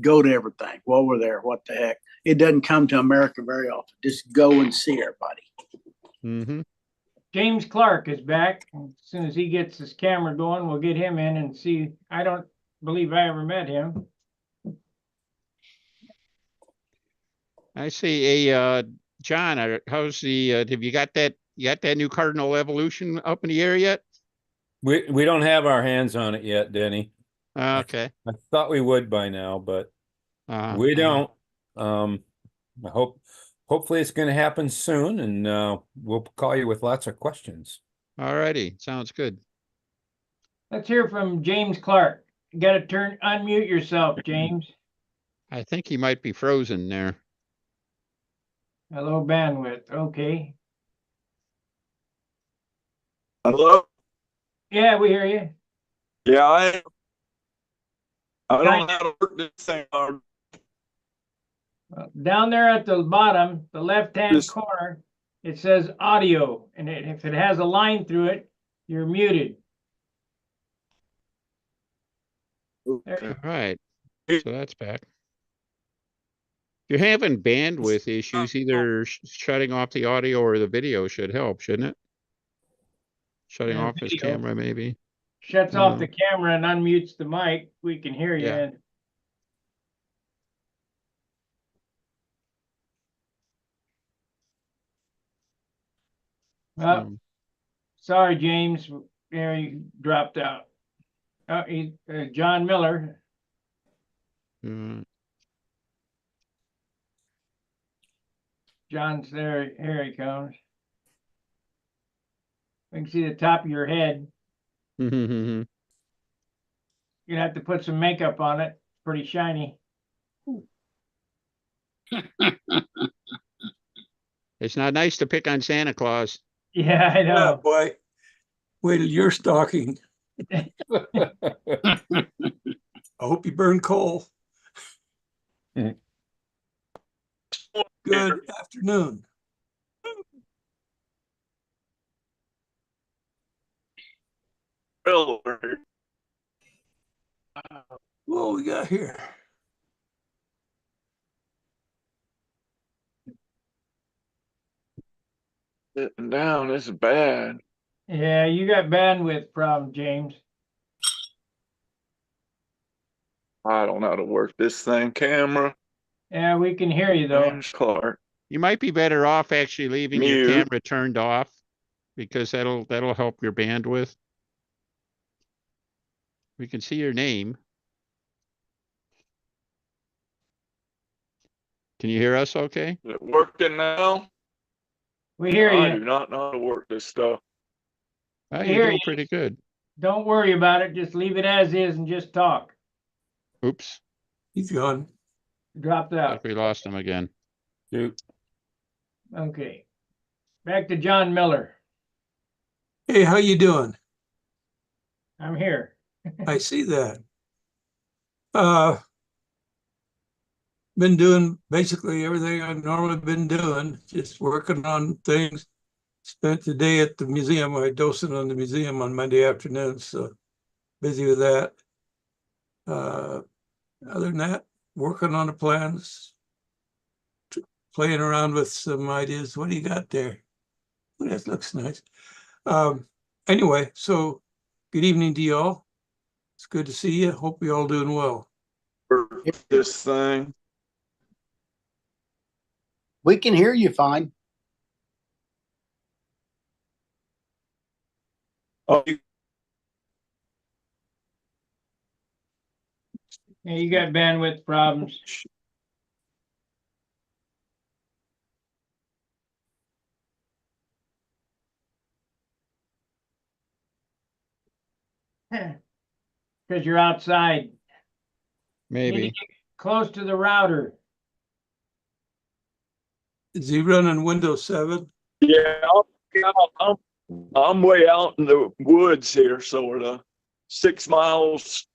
Go to everything while we're there. What the heck? It doesn't come to America very often. Just go and see everybody. Mm-hmm. James Clark is back. As soon as he gets his camera going, we'll get him in and see. I don't believe I ever met him. I see. John, how's have you got that new Cardinal Evolution up in the air yet? We don't have our hands on it yet, Denny. Okay. I thought we would by now, but Uh-huh. we don't. Hopefully it's going to happen soon, and we'll call you with lots of questions. All righty. Sounds good. Let's hear from James Clark. You got to unmute yourself, James. I think he might be frozen there. Hello bandwidth, okay. Hello? Yeah, we hear you. Yeah, I don't Kind- know how to work this thing. Down there at the bottom, the left-hand Just- corner, it says audio, and if it has a line through it, you're muted. Okay. All right. So that's back. If you're having bandwidth issues, either shutting off the audio or the video should help, shouldn't it? Shutting Yeah, off his video. camera, maybe. Shuts off the No. camera and unmutes the mic. We can hear you. Yeah. Oh, Hmm. sorry, James. There you dropped out. Oh, John Miller. Hmm. John's there. Here he comes. We can see the top of your head. Hmm. You're gonna have to put some makeup on it. Pretty shiny. It's not nice to pick on Santa Claus. Yeah, I Yeah, know. boy. Wait till you're stalking. I hope you burn coal. Mhm. Good afternoon. What we got here? Sitting down, this is bad. Yeah, you got bandwidth problem, James. I don't know how to work this thing. Camera, Yeah, we can hear you though. James Clark. You might be better off actually leaving your Mute. camera turned off because that'll help your bandwidth. We can see your name. Can you hear us okay? Is it working now? We hear I you. do not know how to work this stuff. Oh, I you're hear doing you. pretty good. Don't worry about it. Just leave it as is and just talk. Oops, He's gone. Dropped like out. we lost him again. Dude, Okay. Back to John Miller. Hey, how you doing? I'm here. I see that. Been doing basically everything I've normally been doing, just working on things. Spent the day at the museum. I docent on the museum on Monday afternoons, so busy with that. Other than that, working on the plans, playing around with some ideas. What do you got there? Oh, that looks nice. Anyway, so good evening to y'all. It's good to see you. Hope you all doing well. Work this thing. We can hear you fine. Oh, Yeah, you got bandwidth problems. Because you're outside. You need to Maybe. get close to the router. Is he running Windows 7? yeah, I'm way out in the woods here, sort of 6 miles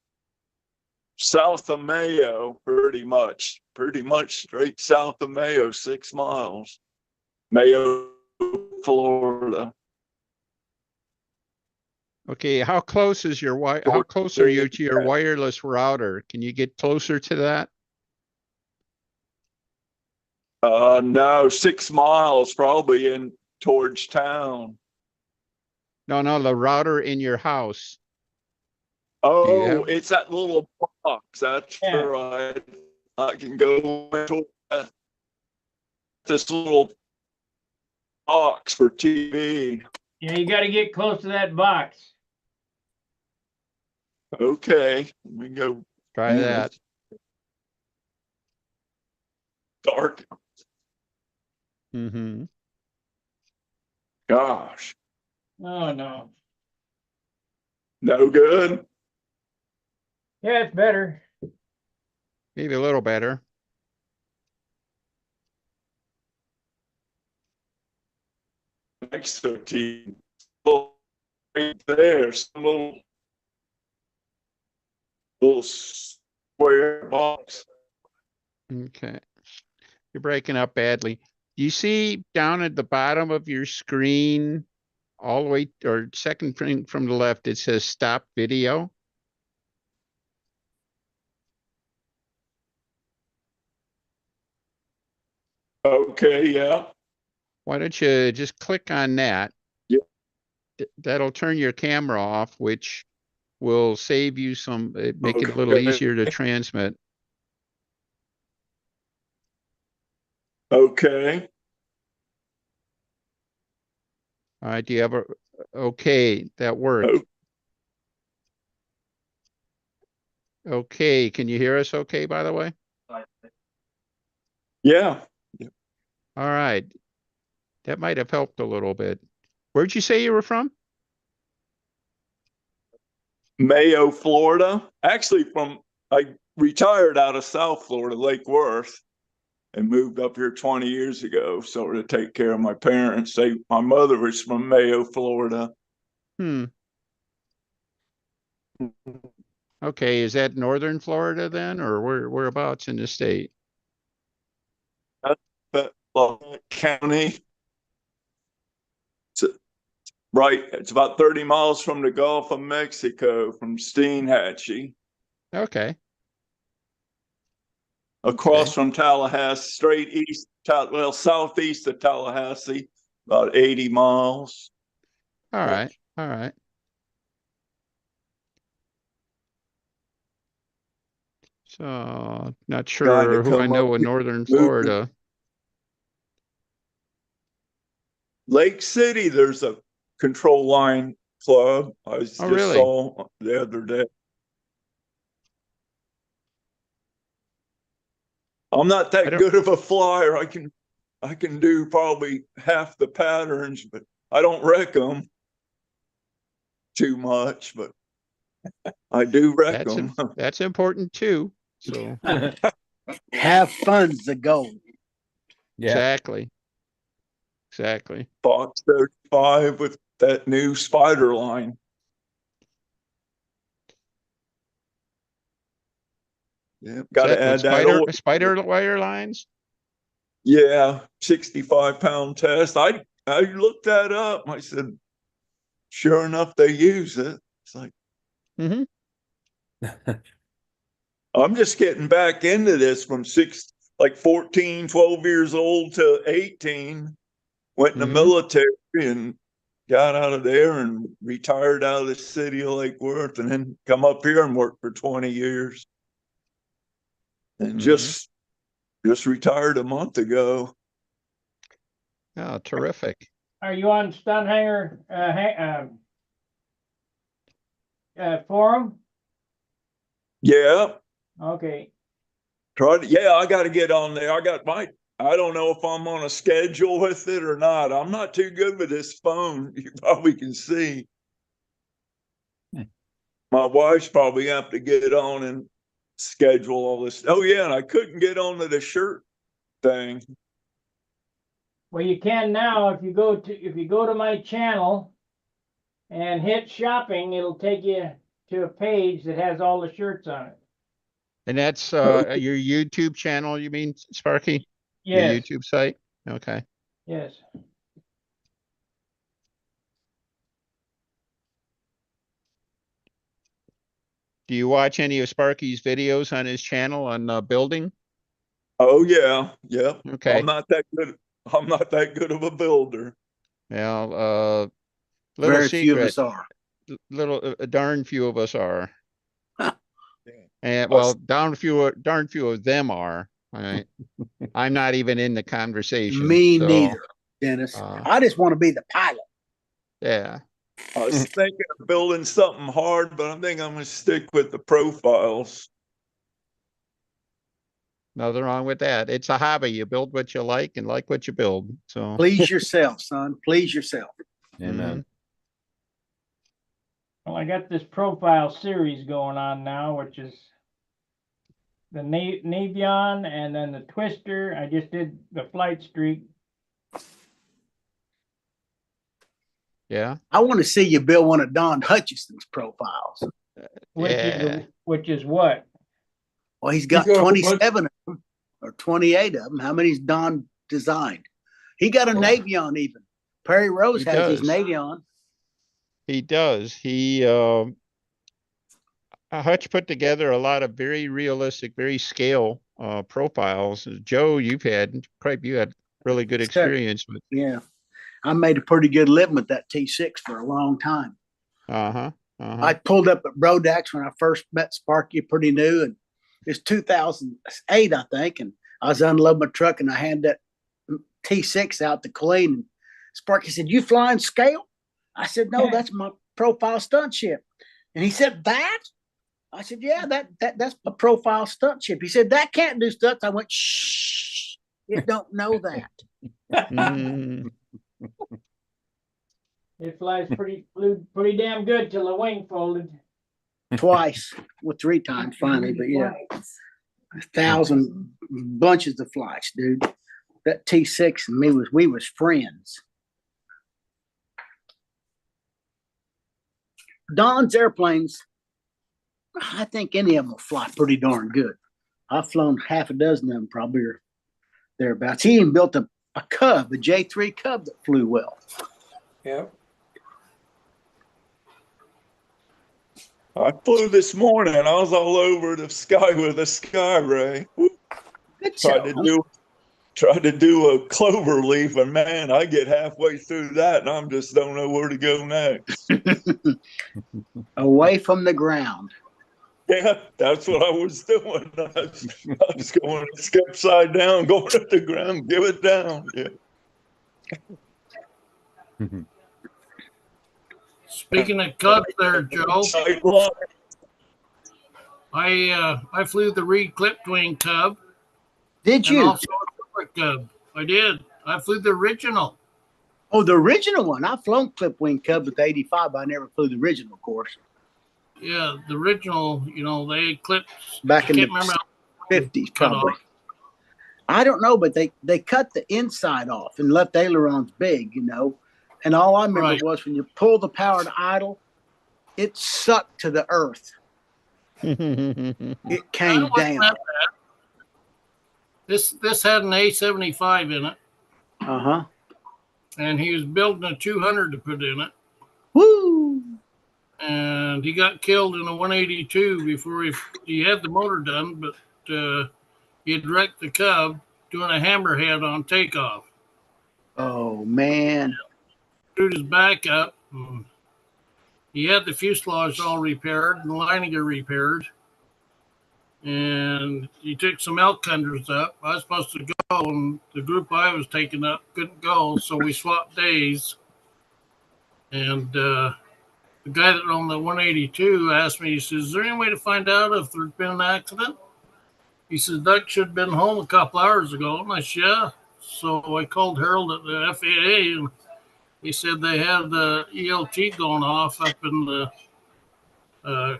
south of Mayo, pretty much straight south of Mayo, 6 miles. Mayo, Florida. Okay, how close is your how close are you to your wireless router? Can you get closer to that? No, 6 miles probably in towards town. No, the router in your house. Oh, have- it's that little box. That's Yeah. right. I can go into this little box for TV. Yeah, you got to get close to that box. Okay, let me go. Try that. Dark. Mm-hmm. Gosh, Oh, no. no good. Yeah, it's better. Maybe a little better. next to it. Right there, some little square box. Okay. You're breaking up badly. You see down at the bottom of your screen, all the way, or second thing from the left, it says stop video. Okay, yeah. Why don't you just click on that? Yeah. That'll turn your camera off, which will save you some, make it a little Okay. easier to transmit. Okay. All right, do you have a, okay, that worked. Oh. Okay, can you hear us okay, by the way? Yeah. All right. That might have helped a little bit. Where'd you say you were from? Mayo, Florida. Actually, I retired out of South Florida, Lake Worth, and moved up here 20 years ago, so to take care of my parents. My mother was from Mayo, Florida. Hmm. Okay, is that northern Florida then, or whereabouts in the state? But County. Right, it's about 30 miles from the Gulf of Mexico, from Steenhatchee. Okay. Across Okay. from Tallahassee, straight east, well, southeast of Tallahassee, about 80 miles. All right. All right. So not Trying to sure who I come up know in here, northern move to Florida. Lake City, there's a control line club. I Oh, just really? saw the other day. I'm not I that don't, good of a flyer. I can do probably half the patterns, but I don't wreck them too much, but I do wreck them. that's important too. So Have fun's the goal. Yeah. exactly. Exactly. Fox 35 with that new spider line. Yeah, got to add that old. Spider wire lines? Yeah, 65-pound test. I looked that up. I said, sure enough, they use it. It's like, Mm-hmm. I'm just getting back into this from 14, 12 years old to 18. Went in the Mhm. military and got out of there and retired out of the city of Lake Worth, and then come up here and worked for 20 years. And just retired a month ago. Oh, terrific. Are you on Stunt Hangar forum? Yeah, Okay. I got to get on there. I don't know if I'm on a schedule with it or not. I'm not too good with this phone. You probably can see. My wife's probably have to get on and schedule all this. Oh yeah, and I couldn't get onto the shirt thing. Well, you can now if you go to my channel and hit shopping, it'll take you to a page that has all the shirts on it. And that's your YouTube channel, you mean, Sparky? Yes. Your YouTube site? Okay. Yes. Do you watch any of Sparky's videos on his channel on building? Oh yeah, yeah. Okay. I'm not that good. I'm not that good of a builder. Well, little Very few of secret, us are. a darn few of us are. Huh. And well, darn few of them are. All right. I'm not even in the conversation. Me so, neither, Dennis. I just want to be the pilot. Yeah. I was thinking of building something hard, but I think I'm going to stick with the profiles. Nothing wrong with that. It's a hobby. You build what you like and like what you build. So Please yourself, son. Please yourself. Amen. Well, I got this profile series going on now, which is the Navion and then the Twister. I just did the Flight Streak. Yeah. I want to see you build one of Don Hutchison's profiles. Yeah. Which is what? Well, he's got got a bunch- 27 of them or 28 of them. How many's Don designed? He got a Navion even. Perry Rose He has his does. Navion. He does. Hutch put together a lot of very realistic, very scale profiles. Joe, you had really good experience with. Yeah. I made a pretty good living with that T6 for a long time. Uh-huh. I pulled up at Brodax when I first met Sparky, pretty new, and it's 2008, I think. And I was unloading my truck and I handed that T6 out to Colleen. And Sparky said, "You flying scale?" I said, "No, that's my profile stunt ship." And he said, "That?" I said, "Yeah, that's a profile stunt ship." He said, "That can't do stunts." I went, "Shh, it don't know that." Mm. It flies pretty damn good till the wing folded. Twice, well, 3 times finally, but yeah, 1,000 bunches of flights, dude. That T6 and me we was friends. Don's airplanes, I think any of them will fly pretty darn good. I've flown half a dozen of them, probably, or thereabouts. He even built a Cub, a J3 Cub that flew well. Yeah. I flew this morning. I was all over the sky with a Sky Ray. Good Tried to do a clover leaf, and man, I get halfway through that, and I just don't know where to go next. Away from the ground. Yeah, that's what I was doing. I was going to skip side down, going at the ground, give it down. Yeah. Speaking of Cubs there, Joe, Tight line. I flew the Reed clipped wing Cub Did and you? also a Super Cub. I did. I flew the original. Oh, the original one. I've flown clip wing Cub with the 85, but I never flew the original, of course. Yeah, the original, they clipped. Back in I can't the remember how 50s, cut probably. off. I don't know, but they cut the inside off and left ailerons big, And all I remember Right. was when you pull the power to idle, it sucked to the earth. It came That wasn't down. that bad. This had an A75 in it, Uh-huh. and he was building a 200 to put in it, Woo! and he got killed in a 182 before he had the motor done, but he had wrecked the Cub doing a hammerhead on takeoff. Oh, man. Screwed his back up. He had the fuselage all repaired and the lining repaired. And he took some elk hunters up. I was supposed to go, and the group I was taking up couldn't go, so we swapped days. And the guy that owned the 182 asked me, he says, "Is there any way to find out if there's been an accident?" He says, "Doug should have been home a couple hours ago." And I said, "Yeah." So I called Harold at the FAA, and he said they had the ELT going off up in the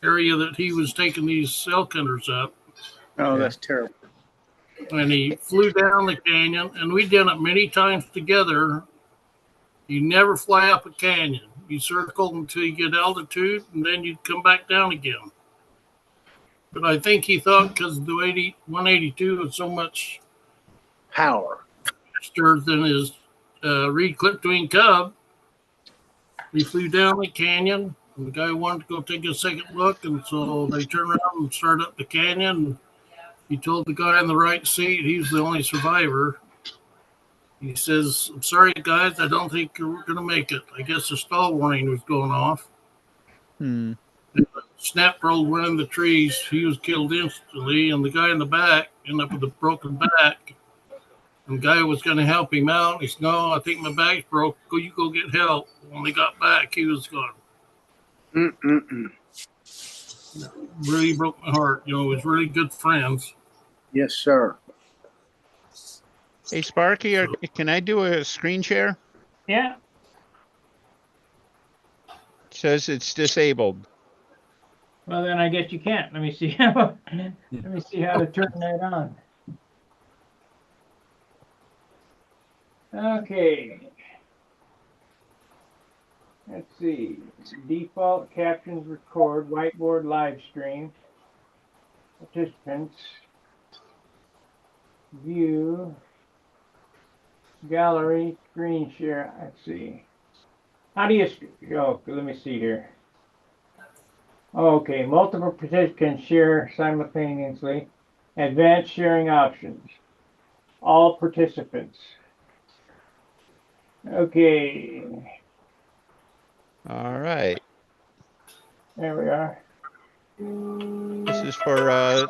area that he was taking these elk hunters up. Oh, that's terrible. And he flew down the canyon, and we did it many times together. You never fly up a canyon. You circle until you get altitude, and then you come back down again. But I think he thought because the 182 was so much Power. faster than his Reed clipped wing Cub, we flew down the canyon. And the guy wanted to go take a second look, and so they turned around and started up the canyon. He told the guy in the right seat, he's the only survivor. He says, "I'm sorry, guys, I don't think we're going to make it." I guess the stall warning was going off. Snap rolled one in the trees. He was killed instantly, and the guy in the back ended up with a broken back. And the guy was going to help him out. He said, "No, I think my back's broke. You go get help." When they got back, he was gone. Really broke my heart. It was really good friends. Yes, sir. Hey, Sparky, can I do a screen share? Yeah. It says it's disabled. Well, then I guess you can't. Let me see how to turn that on. Okay. Let's see. Default captions record, whiteboard live stream. Participants. View. Gallery, screen share. Let's see. How do you, oh, let me see here. Okay, multiple participants can share simultaneously. Advanced sharing options. All participants. Okay, All right. there we are. This is for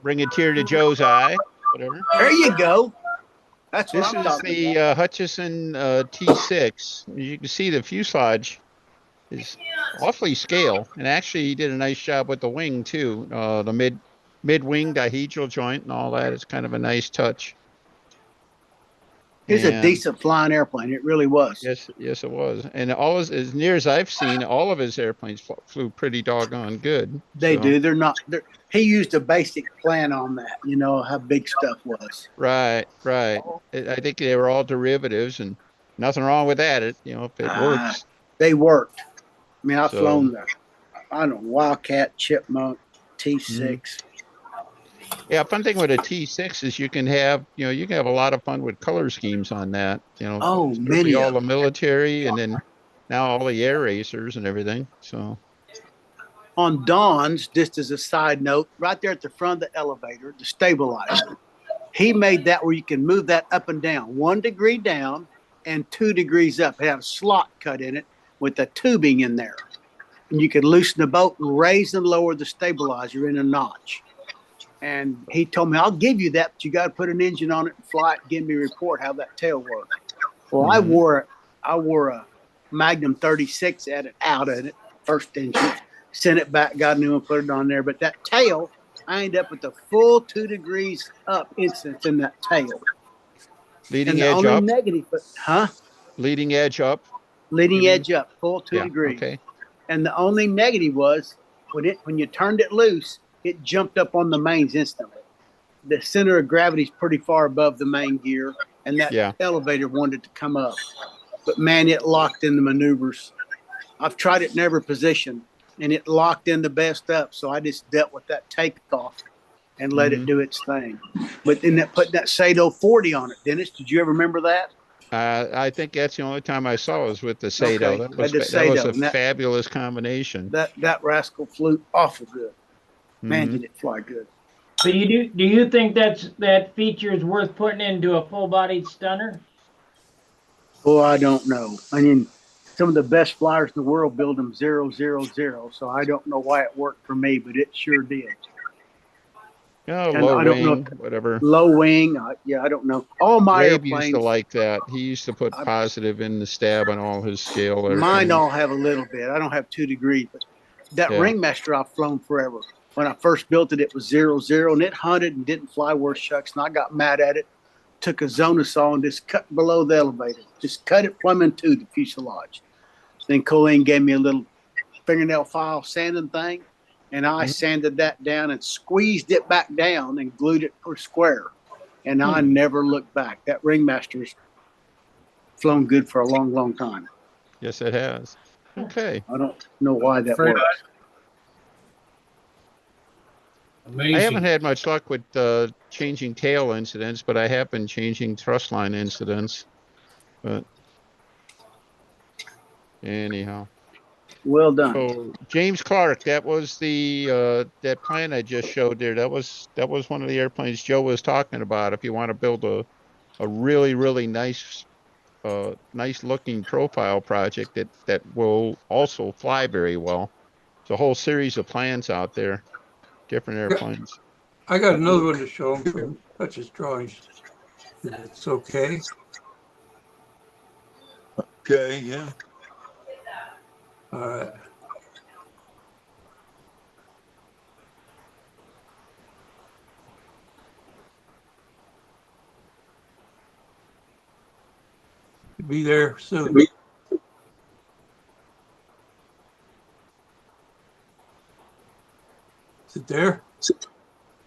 bring a tear to Joe's eye, whatever. There you go. That's what This I'm is talking the about. Hutchison T6. You can see the fuselage is awfully scale, and actually he did a nice job with the wing too. The mid-wing dihedral joint and all that is kind of a nice touch. It's a And decent flying airplane. It really was. yes, it was. And all as near as I've seen, all of his airplanes flew pretty doggone good. They So, do. They're not. He used a basic plan on that. You know how big stuff was. right. I think they were all derivatives, and nothing wrong with that. If it works. They worked. I mean, I've So- flown the, I don't know, Wildcat, Chipmunk, T6. Mm-hmm. Yeah, fun thing with a T6 is you can have a lot of fun with color schemes on that. Oh, especially many all of the them. military, and then now all the air racers and everything. So On Dawn's, just as a side note, right there at the front of the elevator, the stabilizer, he made that where you can move that up and down, 1 degree down and 2 degrees up. It had a slot cut in it with a tubing in there. And you could loosen the boat and raise and lower the stabilizer in a notch. And he told me, I'll give you that, but you got to put an engine on it and fly it and give me a report how that tail worked. Well, I wore a Magnum 36 out at it, first engine, sent it back, got a new one, put it on there. But that tail, I ended up with a full 2 degrees up instance in that tail. leading And the edge only up, negative, leading edge up. leading You mean? edge up, full 2 Yeah. degrees. Okay. And the only negative was when you turned it loose, it jumped up on the mains instantly. The center of gravity is pretty far above the main gear, and that Yeah. elevator wanted to come up. But man, it locked in the maneuvers. I've tried it in every position, and it locked in the best up. So I just dealt with that takeoff and let it do its thing. But then putting that Sato 40 on it, Dennis, did you ever remember that? I think that's the only time I saw was with the Sato. Okay, That was the that was Sato, a and that- fabulous combination. That rascal flew awful good. Man, Mhm. did it fly good. So do you think that feature is worth putting into a full-bodied stunner? Oh, I don't know. I mean, some of the best flyers in the world build them 000. So I don't know why it worked for me, but it sure did. And Low I don't know wing, whatever. Low wing, I don't know. All my Rabe used airplanes, to like that. He used to put positive in the stab on all his scale mine airplanes. all have a little bit. I don't have 2 degrees, but that Yeah. Ringmaster I've flown forever. When I first built it, it was 0, and it hunted and didn't fly worth shucks. And I got mad at it. Took a Zona saw and just cut below the elevator. Just cut it plumb into the fuselage. Then Colleen gave me a little fingernail file sanding thing, and I sanded that down and squeezed it back down and glued it per square. And I never looked back. That Ringmaster's flown good for a long, long time. Yes, it has. Okay. I don't know why that Very works. Amazing. I haven't had much luck with changing tail incidents, but I have been changing thrust line incidents. But anyhow. Well done. So James Clark, that was the that plan I just showed there. That was one of the airplanes Joe was talking about. If you want to build a really, really nice nice looking profile project that will also fly very well. There's a whole series of plans out there, different airplanes. I got another one to show him from Hutch's drawings. If it's okay. Okay, yeah. All right. Be there soon. Is it there?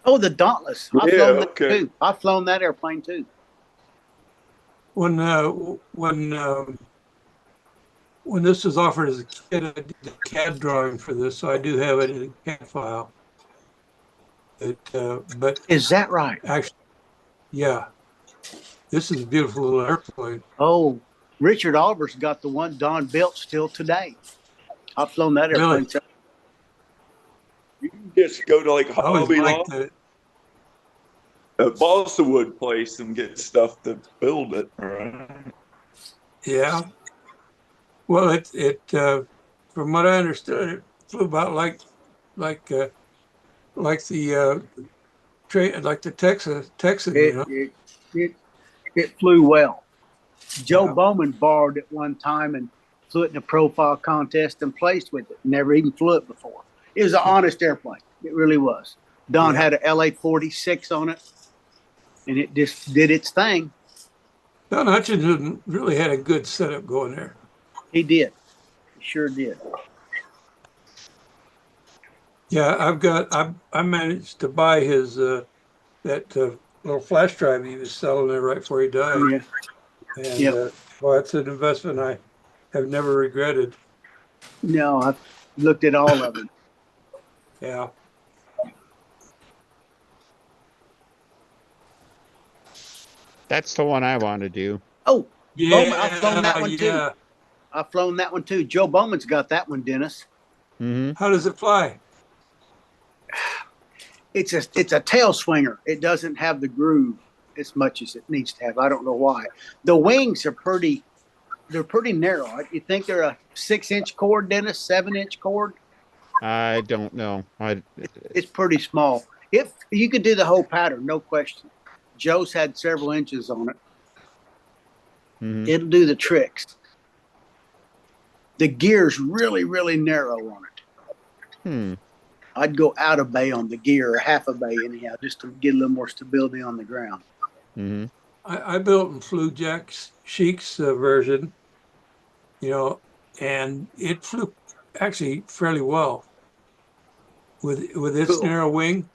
Oh, the Dauntless. I've Yeah, flown that okay. too. I've flown that airplane too. When when this was offered as a kid, I did the CAD drawing for this, so I do have it in a CAD file. But Is that right? actually, yeah, this is a beautiful little airplane. Oh, Richard Oliver's got the one Don built still today. I've flown that Really? airplane. You can just go to like I always Hobby liked Lobby, it. a balsa wood place, and get stuff to build it. Right. Yeah. Well, from what I understood, it flew about like the like the Texan, you know. It flew well. Joe Yeah. Bowman borrowed it one time and flew it in a profile contest and placed with it. Never even flew it before. It was an honest airplane. It really was. Don Yeah. had a LA-46 on it, and it just did its thing. Don Hutchinson really had a good setup going there. He did. He sure did. Yeah, I managed to buy his that little flash drive he was selling there right before he died. Yeah. And Yep. well, it's an investment I have never regretted. No, I've looked at all of them. Yeah. That's the one I want to do. Oh, Yeah, Bowman, I've flown that one too. yeah. I've flown that one too. Joe Bowman's got that one, Dennis. Hmm. How does it fly? It's a tail swinger. It doesn't have the groove as much as it needs to have. I don't know why. The wings are pretty narrow. You think they're a 6-inch cord, Dennis? 7-inch cord? I don't know. It's pretty small. If you could do the whole pattern, no question. Joe's had several inches on it. Mhm. It'll do the tricks. The gear's really, really narrow on it. I'd go out of bay on the gear, or half a bay anyhow, just to get a little more stability on the ground. Hmm. I built and flew Jack Sheik's version, you know, and it flew actually fairly well with its Cool. narrow wing.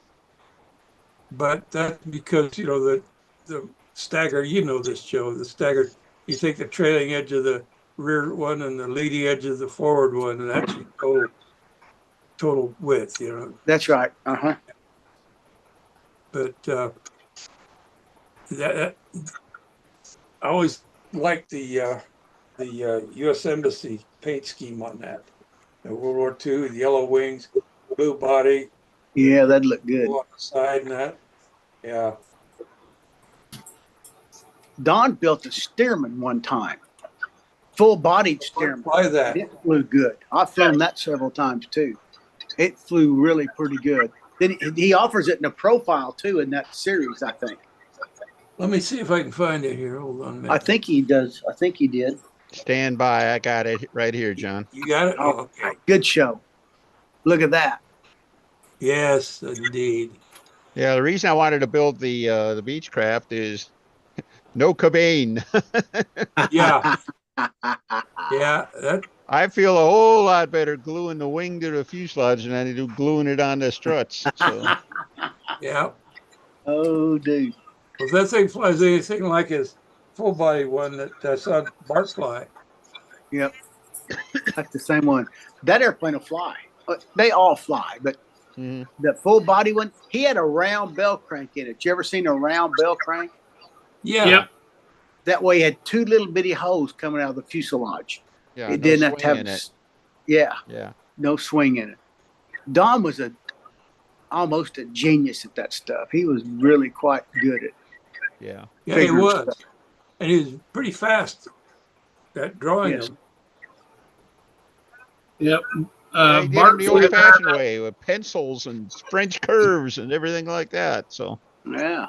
But that's because, you know, the stagger, you know this, Joe, the stagger, you take the trailing edge of the rear one and the leading edge of the forward one, and that's your total width, you know. That's right. Uh-huh. But that I always liked the U.S. Embassy paint scheme on that. The World War II, the yellow wings, blue body, Yeah, that'd look good. on the side and that. Yeah. Don built a Stearman one time, full-bodied Stearman. Fly that. It flew good. I've flown that several times too. It flew really pretty good. Then he offers it in a profile too in that series, I think. Let me see if I can find it here. Hold on a minute. I think he does. I think he did. Stand by. I got it right here, John. You got it? Oh, Okay. good show. Look at that. Yes, indeed. Yeah, the reason I wanted to build the Beechcraft is no Cobain. Yeah. Yeah. That. I feel a whole lot better gluing the wing to the fuselage than I do gluing it on the struts. So Yeah. Oh, dude. Well, if that thing flies anything like his full body one that I saw Bart fly. Yep. That's the same one. That airplane will fly. They all fly, but mhm. the full body one, he had a round bell crank in it. You ever seen a round bell crank? Yeah. Yep. That way, it had two little bitty holes coming out of the fuselage. Yeah, It no didn't have to swing have, in it. yeah, Yeah. no swing in it. Don was almost a genius at that stuff. He was really quite good at Yeah. Yeah, he figuring was. stuff. And he was pretty fast at drawing Yes. them. Yep. Yeah, he did Bart them the flew old-fashioned way with pencils and French curves and everything like that. So Yeah.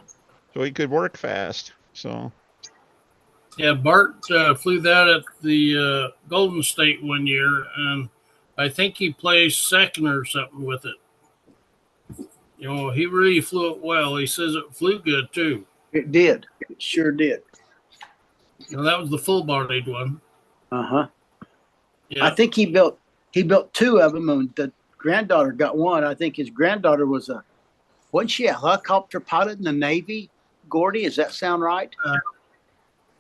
he could work fast. So Yeah, Bart flew that at the Golden State one year, and I think he placed second or something with it. You know, he really flew it well. He says it flew good too. It did. It sure did. You know, that was the full-bodied one. Uh-huh. Yeah. I think he built two of them, and the granddaughter got one. I think his granddaughter wasn't she a helicopter pilot in the Navy? Gordy, does that sound right?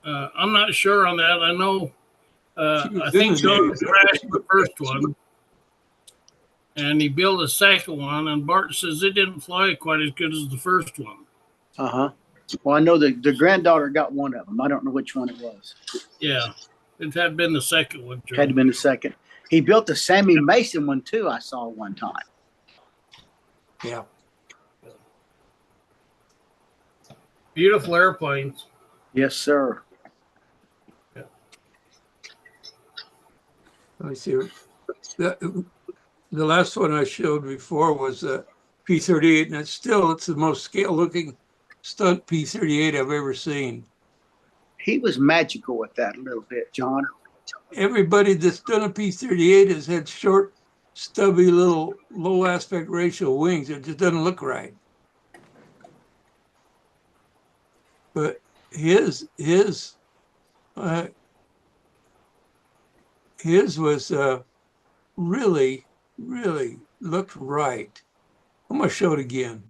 I'm not sure on that. I know She I was think in the John news. crashed the first one. And he built a second one, and Bart says it didn't fly quite as good as the first one. Uh-huh. Well, I know the granddaughter got one of them. I don't know which one it was. Yeah, it had been the second one, Joe. Had to been the second. He built a Sammy Mason one too, I saw one time. Yeah. Beautiful airplanes. Yes, sir. Let me see. The last one I showed before was a P-38, and it's the most scale-looking stunt P-38 I've ever seen. He was magical with that a little bit, John. Everybody that's done a P-38 has had short, stubby, little low aspect ratio wings. It just doesn't look right. But his was really, really looked right. I'm gonna show it again.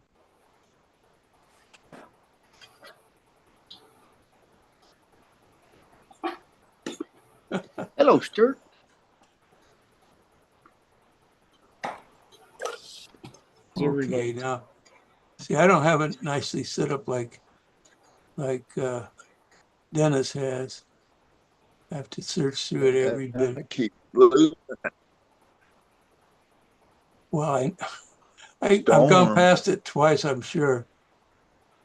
Hello, Stuart. Okay, now, see, I don't have it nicely set up like Dennis has. I have to search through it every I bit. keep losing. Well, I've gone Storm. past it twice, I'm sure.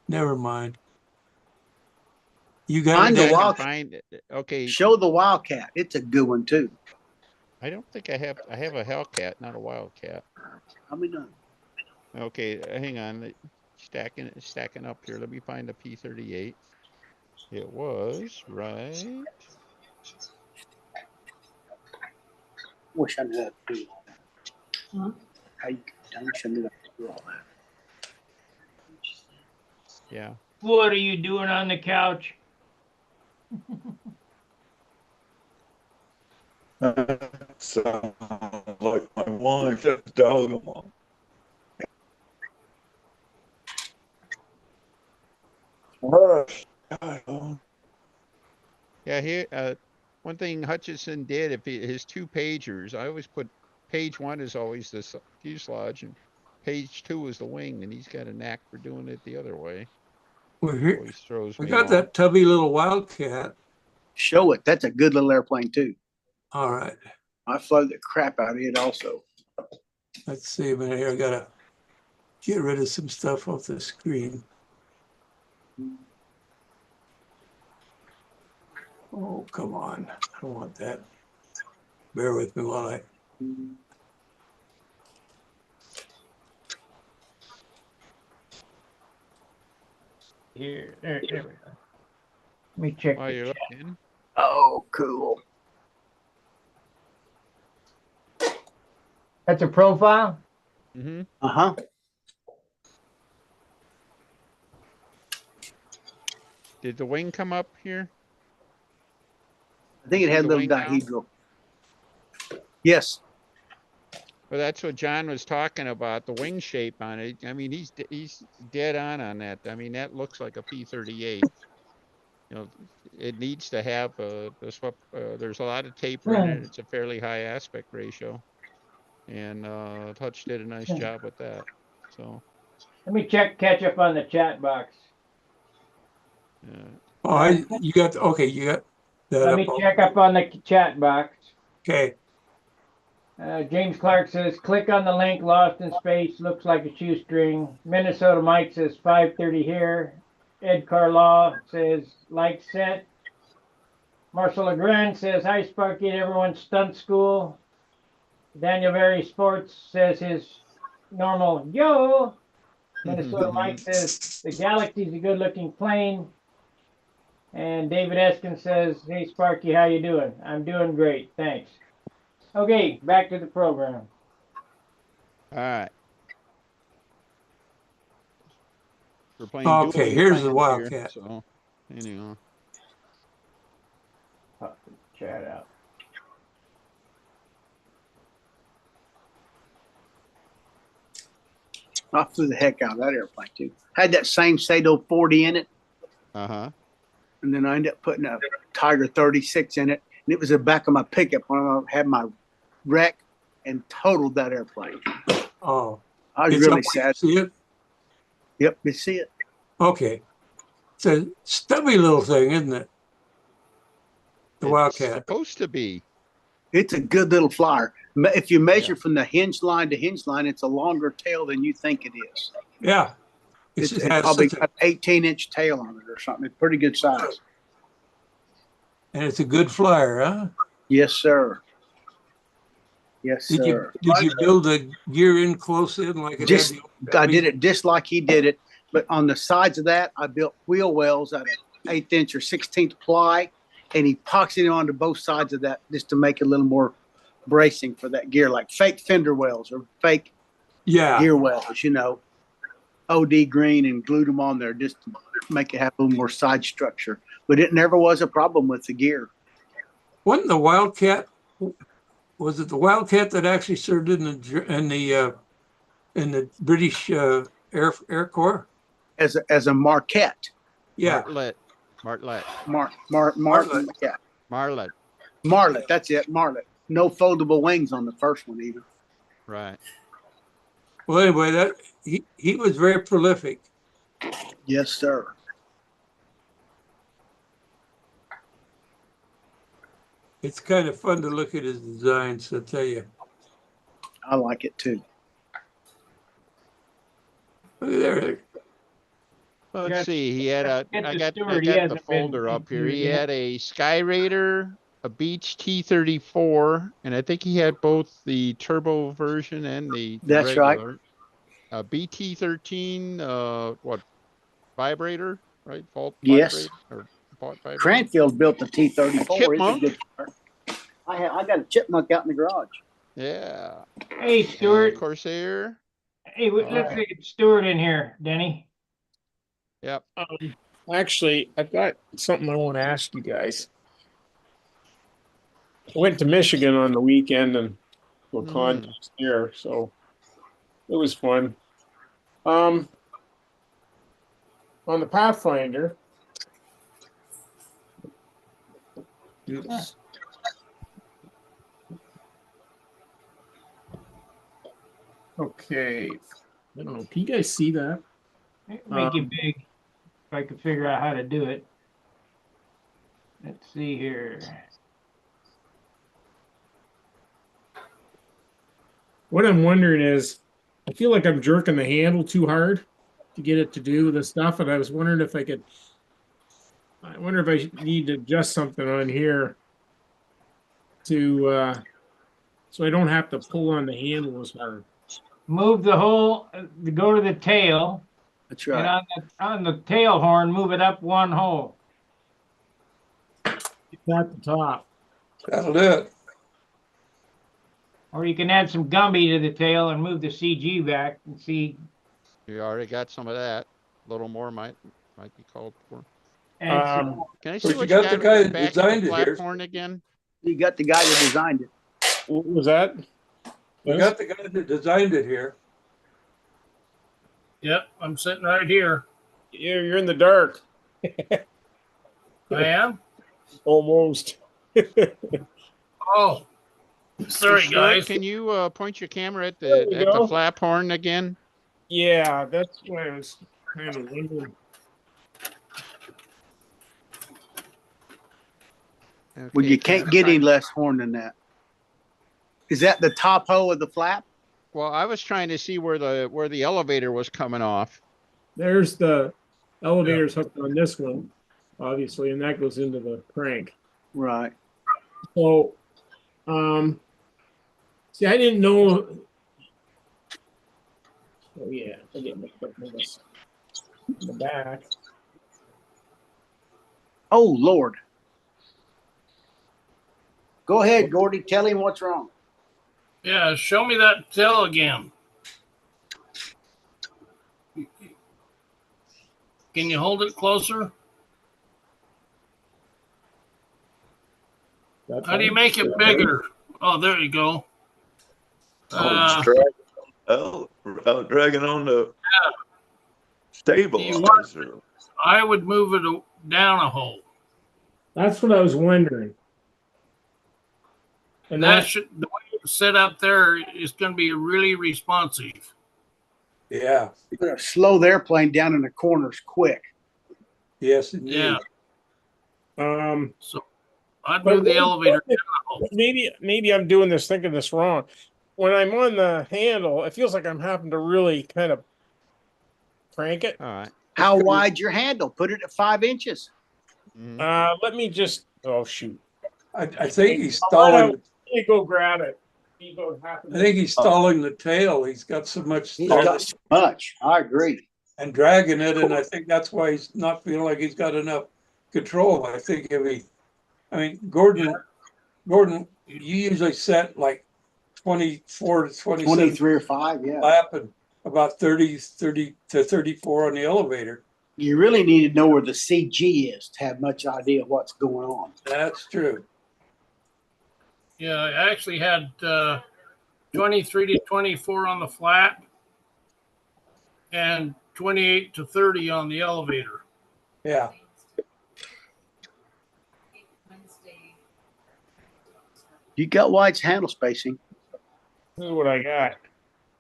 Never mind. You got Find it, the I Dan? can Wildcat. find it. Okay, Show the Wildcat. It's a good one too. I don't think I have a Hellcat, not a Wildcat. How many done? Okay, hang on. Stacking up here. Let me find the P-38. It was right. Wish I knew how to do all that. I wish I knew how to do all that. Yeah. What are you doing on the couch? That sounds like my wife. That's dog. Hush. Yeah, here, one thing Hutchison did, his two pagers, I always put page 1 is always the fuselage and page 2 is the wing, and he's got a knack for doing it the other way. We're here. Always throws We me got off. that tubby little Wildcat. Show it. That's a good little airplane too. All right. I flew the crap out of it also. Let's see a minute here. I gotta get rid of some stuff off the screen. Oh, come on. I don't want that. Bear with me while I. Here, there we go. Let me check. While the you're chat. looking, Oh, cool. That's a profile? mm-hmm. Uh-huh. Did the wing come up here? I think it See had the little wing now? dihedral. Yes. Well, that's what John was talking about, the wing shape on it. I mean, he's dead on that. I mean, that looks like a P-38. You know, it needs to have there's a lot of taper in it. It's a fairly high aspect ratio. And Hutch did a nice job with that. So, Let me catch up on the chat box. Oh, you got you got that Let up. me check up on the chat box. Okay. James Clark says, click on the link, Lost in Space, looks like a shoestring. Minnesota Mike says, 5:30 here. Ed Carlaw says, like set. Marcel Legrand says, hi, Sparky and everyone, stunt school. Daniel Berry Sports says his normal, yo. Minnesota Mike says, the Galaxy's a good-looking plane. And David Eskin says, hey, Sparky, how you doing? I'm doing great, thanks. Okay, back to the program. all right. We're playing Okay, dueling here's the plans Wildcat. here, so, anyhow. Pop the chat out. I flew the heck out of that airplane too. Had that same Sato 40 in it. Uh-huh. And then I ended up putting a Tiger 36 in it. And it was the back of my pickup when I had my wreck and totaled that airplane. Oh, I was it's really up where you sad. see it? Yep, you see it. Okay. It's a stubby little thing, isn't it? The It's Wildcat. supposed to be. It's a good little flyer. If you measure Yeah. from the hinge line to hinge line, it's a longer tail than you think it is. Yeah. It's It has probably such a, got 18-inch tail on it or something. It's pretty good size. and it's a good flyer, huh? Yes, sir. Yes, Did you sir. did you build the gear in close in like it Just, had the I did it just like he did it, but on the sides of that, I built wheel wells out of 1/8 or 16th ply, and he epoxied it onto both sides of that just to make it a little more bracing for that gear, like fake fender wells or fake Yeah. gear wells, you know, OD green, and glued them on there just to make it have a little more side structure. But it never was a problem with the gear. Wasn't the Wildcat, was it the Wildcat that actually served in the British Air Corps? As a Marquette, Yeah. Martlet. Martin, yeah, Marlet. Marlet, that's it, Marlet. No foldable wings on the first one even. Right. Well, anyway, that he was very prolific. Yes, sir. It's kind of fun to look at his designs, I tell you. I like it too. Look at there. Let's Got- see. He had a. Get I the got Stewart, he the hasn't been folder up here. into He yet. had a Sky Raider, a Beach T-34, and I think he had both the turbo version and the That's right. regular. A BT-13, what vibrator, right? Fault Yes. vibrator or fault vibrator. Cranfield built the T-34. It's a Chipmunk. good car. I got a chipmunk out in the garage. Yeah. Hey, And Stuart. Corsair. Hey, let's get Stuart in here, Denny. Yep. Actually, I've got something I want to ask you guys. I went to Michigan on the weekend and to a contest here, so it was fun. On the Pathfinder, do this. Okay, I don't know. Can you guys see that? Make it big. If I could figure out how to do it. Let's see here. What I'm wondering is, I feel like I'm jerking the handle too hard to get it to do the stuff, and I was wondering if I could. I wonder if I need to adjust something on here to so I don't have to pull on the handle as hard. Move the whole, go to the tail, That's and right. on the tail horn, move it up one hole. It's at the top. That'll do it. Or you can add some Gumby to the tail and move the CG back and see. You already got some of that. A little more might be called for. Add some, Can I But see you what got you the got guy at that back of designed the it here. platform again? You got the guy that designed it. What was that? We got the guy that designed it here. Yep, I'm sitting right here. You're in the dark. I am? Almost. Oh, sorry, Stuart, guys. Can you point your camera at There the we go. flap horn again? Yeah, that's what I was kind of wondering. Well, Okay, you can't get any less horn than that. Is that the top hole of the flap? Well, I was trying to see where the elevator was coming off. There's the elevator's hooked on this one, obviously, and that goes into the crank. Right. So, see, I didn't know. Oh yeah, I didn't make this in the back. Oh, Lord. Go ahead, Gordy. Tell him what's wrong. Yeah, show me that tail again. Can you hold it closer? That's How do you make it bigger? Oh, there you go. It's dragging on the stabilizer. I would move it down a hole. That's what I was wondering. And That that, should, the way it's set up there is going to be really responsive. Yeah, You're gonna slow the airplane down in the corners quick. yes, indeed. Yeah. um, So I'd But move the what- elevator. maybe I'm doing this, thinking this wrong. When I'm on the handle, it feels like I'm having to really kind of crank it. All right. How wide your handle? Put it at 5 inches. Mhm. Let me just, oh shoot. I think he's Let stalling. me go grab it. You go half a I think he's stalling the tail. He's got so much He's stalling got so much. I agree. and dragging it, and I think that's why he's not feeling like he's got enough control. I think Gordon, you usually set like 24 to 27 23 or 5, yeah. lap and about 30 to 34 on the elevator. You really need to know where the CG is to have much idea what's going on. That's true. Yeah, I actually had 23 to 24 on the flat and 28 to 30 on the elevator. Yeah. You got wide handle spacing. This is what I got.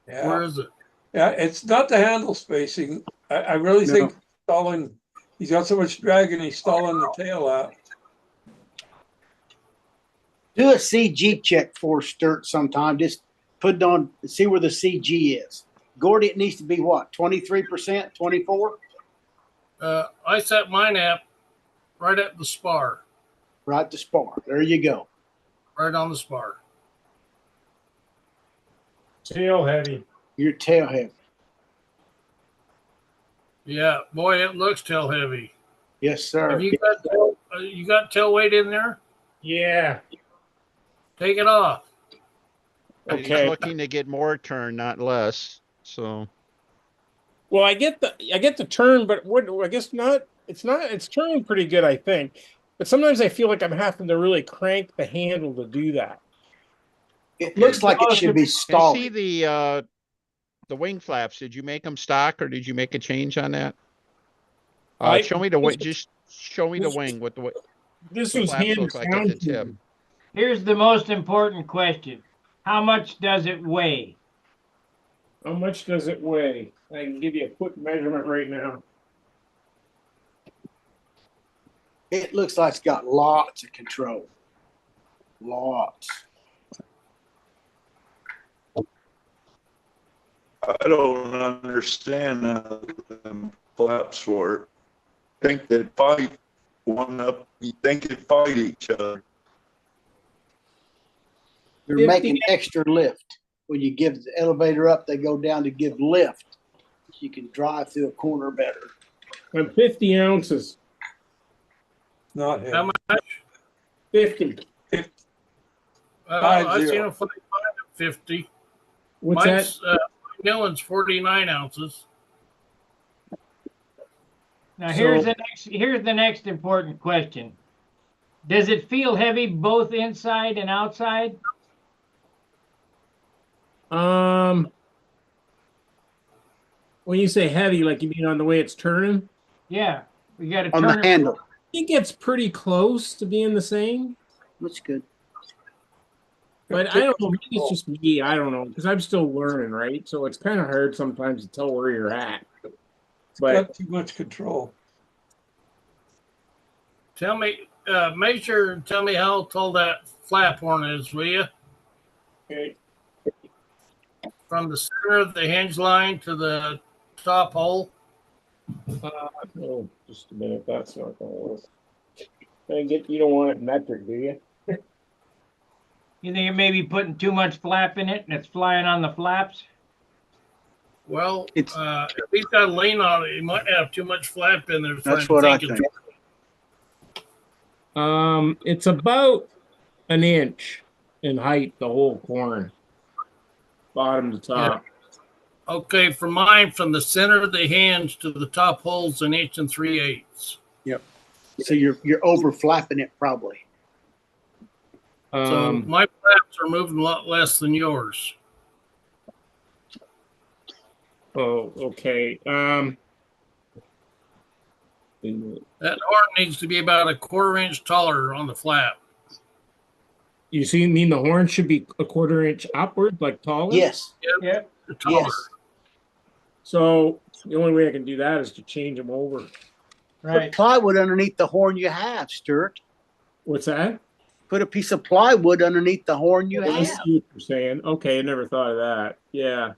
Yeah. Where is it? Yeah, it's not the handle spacing. I really No. think stalling, he's got so much drag and he's stalling the tail out. Do a CG check for Sturt sometime. Just put it on, see where the CG is. Gordy, it needs to be what, 23%, 24? I set mine at right at the spar, Right to spar. There you go. right on the spar. Tail heavy. Your tail heavy. Yeah, boy, it looks tail heavy. Yes, sir. Have you got tail weight in there? Yeah. Take it off. And he's Okay. looking to get more turn, not less. So Well, I get the turn, but what I guess not. It's turning pretty good, I think. But sometimes I feel like I'm having to really crank the handle to do that. It looks like it should be and see stalling. the wing flaps. Did you make them stock or did you make a change on that? I- Show me the wing. Just show me the this- wing with This the was flaps hands look like down at the tip. Here's the most important question. How much does it weigh? How much does it weigh? I can give you a foot measurement right now. It looks like it's got lots of control. Lots. I don't understand them flaps for it. Think they'd fight one up. You think they'd fight each other. You're 50 making extra lift. When you give the elevator up, they go down to give lift. You can drive through a corner better. I'm 50 ounces. Not How him. much? 50. I've seen 50. a 45 at 50. What's Mine's, that? new one's 49 ounces. Now So- here's the next important question. Does it feel heavy both inside and outside? When you say heavy, like you mean on the way it's turning? Yeah, we got to On turn the it. handle. I think it's pretty close to being the same. Looks good. But I don't know. Maybe it's just me. I don't know because I'm still learning, right? So it's kind of hard sometimes to tell where you're at. But Got too much control. Tell me, measure and tell me how tall that flap horn is, will you? okay, From the center of the hinge line to the top hole. oh, just a minute. That's not gonna work. You don't want it metric, do you? You think it may be putting too much flap in it and it's flying on the flaps? Well, It's- if he's got a lean on it, he might have too much flap in there. That's what I think. It's about an inch in height, the whole corn, bottom to top. Okay, for mine, from the center of the hinge to the top holes, an inch and 3/8. So you're over flapping it probably. So my flaps are moving a lot less than yours. Oh, okay. That horn needs to be about a 1/4 inch taller on the flap. You see, mean the horn should be a 1/4 inch upward, like taller? Yes, Yeah, The taller. yes. So the only way I can do that is to change them over. Put right. plywood underneath the horn you have, Stuart. What's that? Put a piece of plywood underneath the horn you I have. see what you're saying. Okay, I never thought of that. Yeah.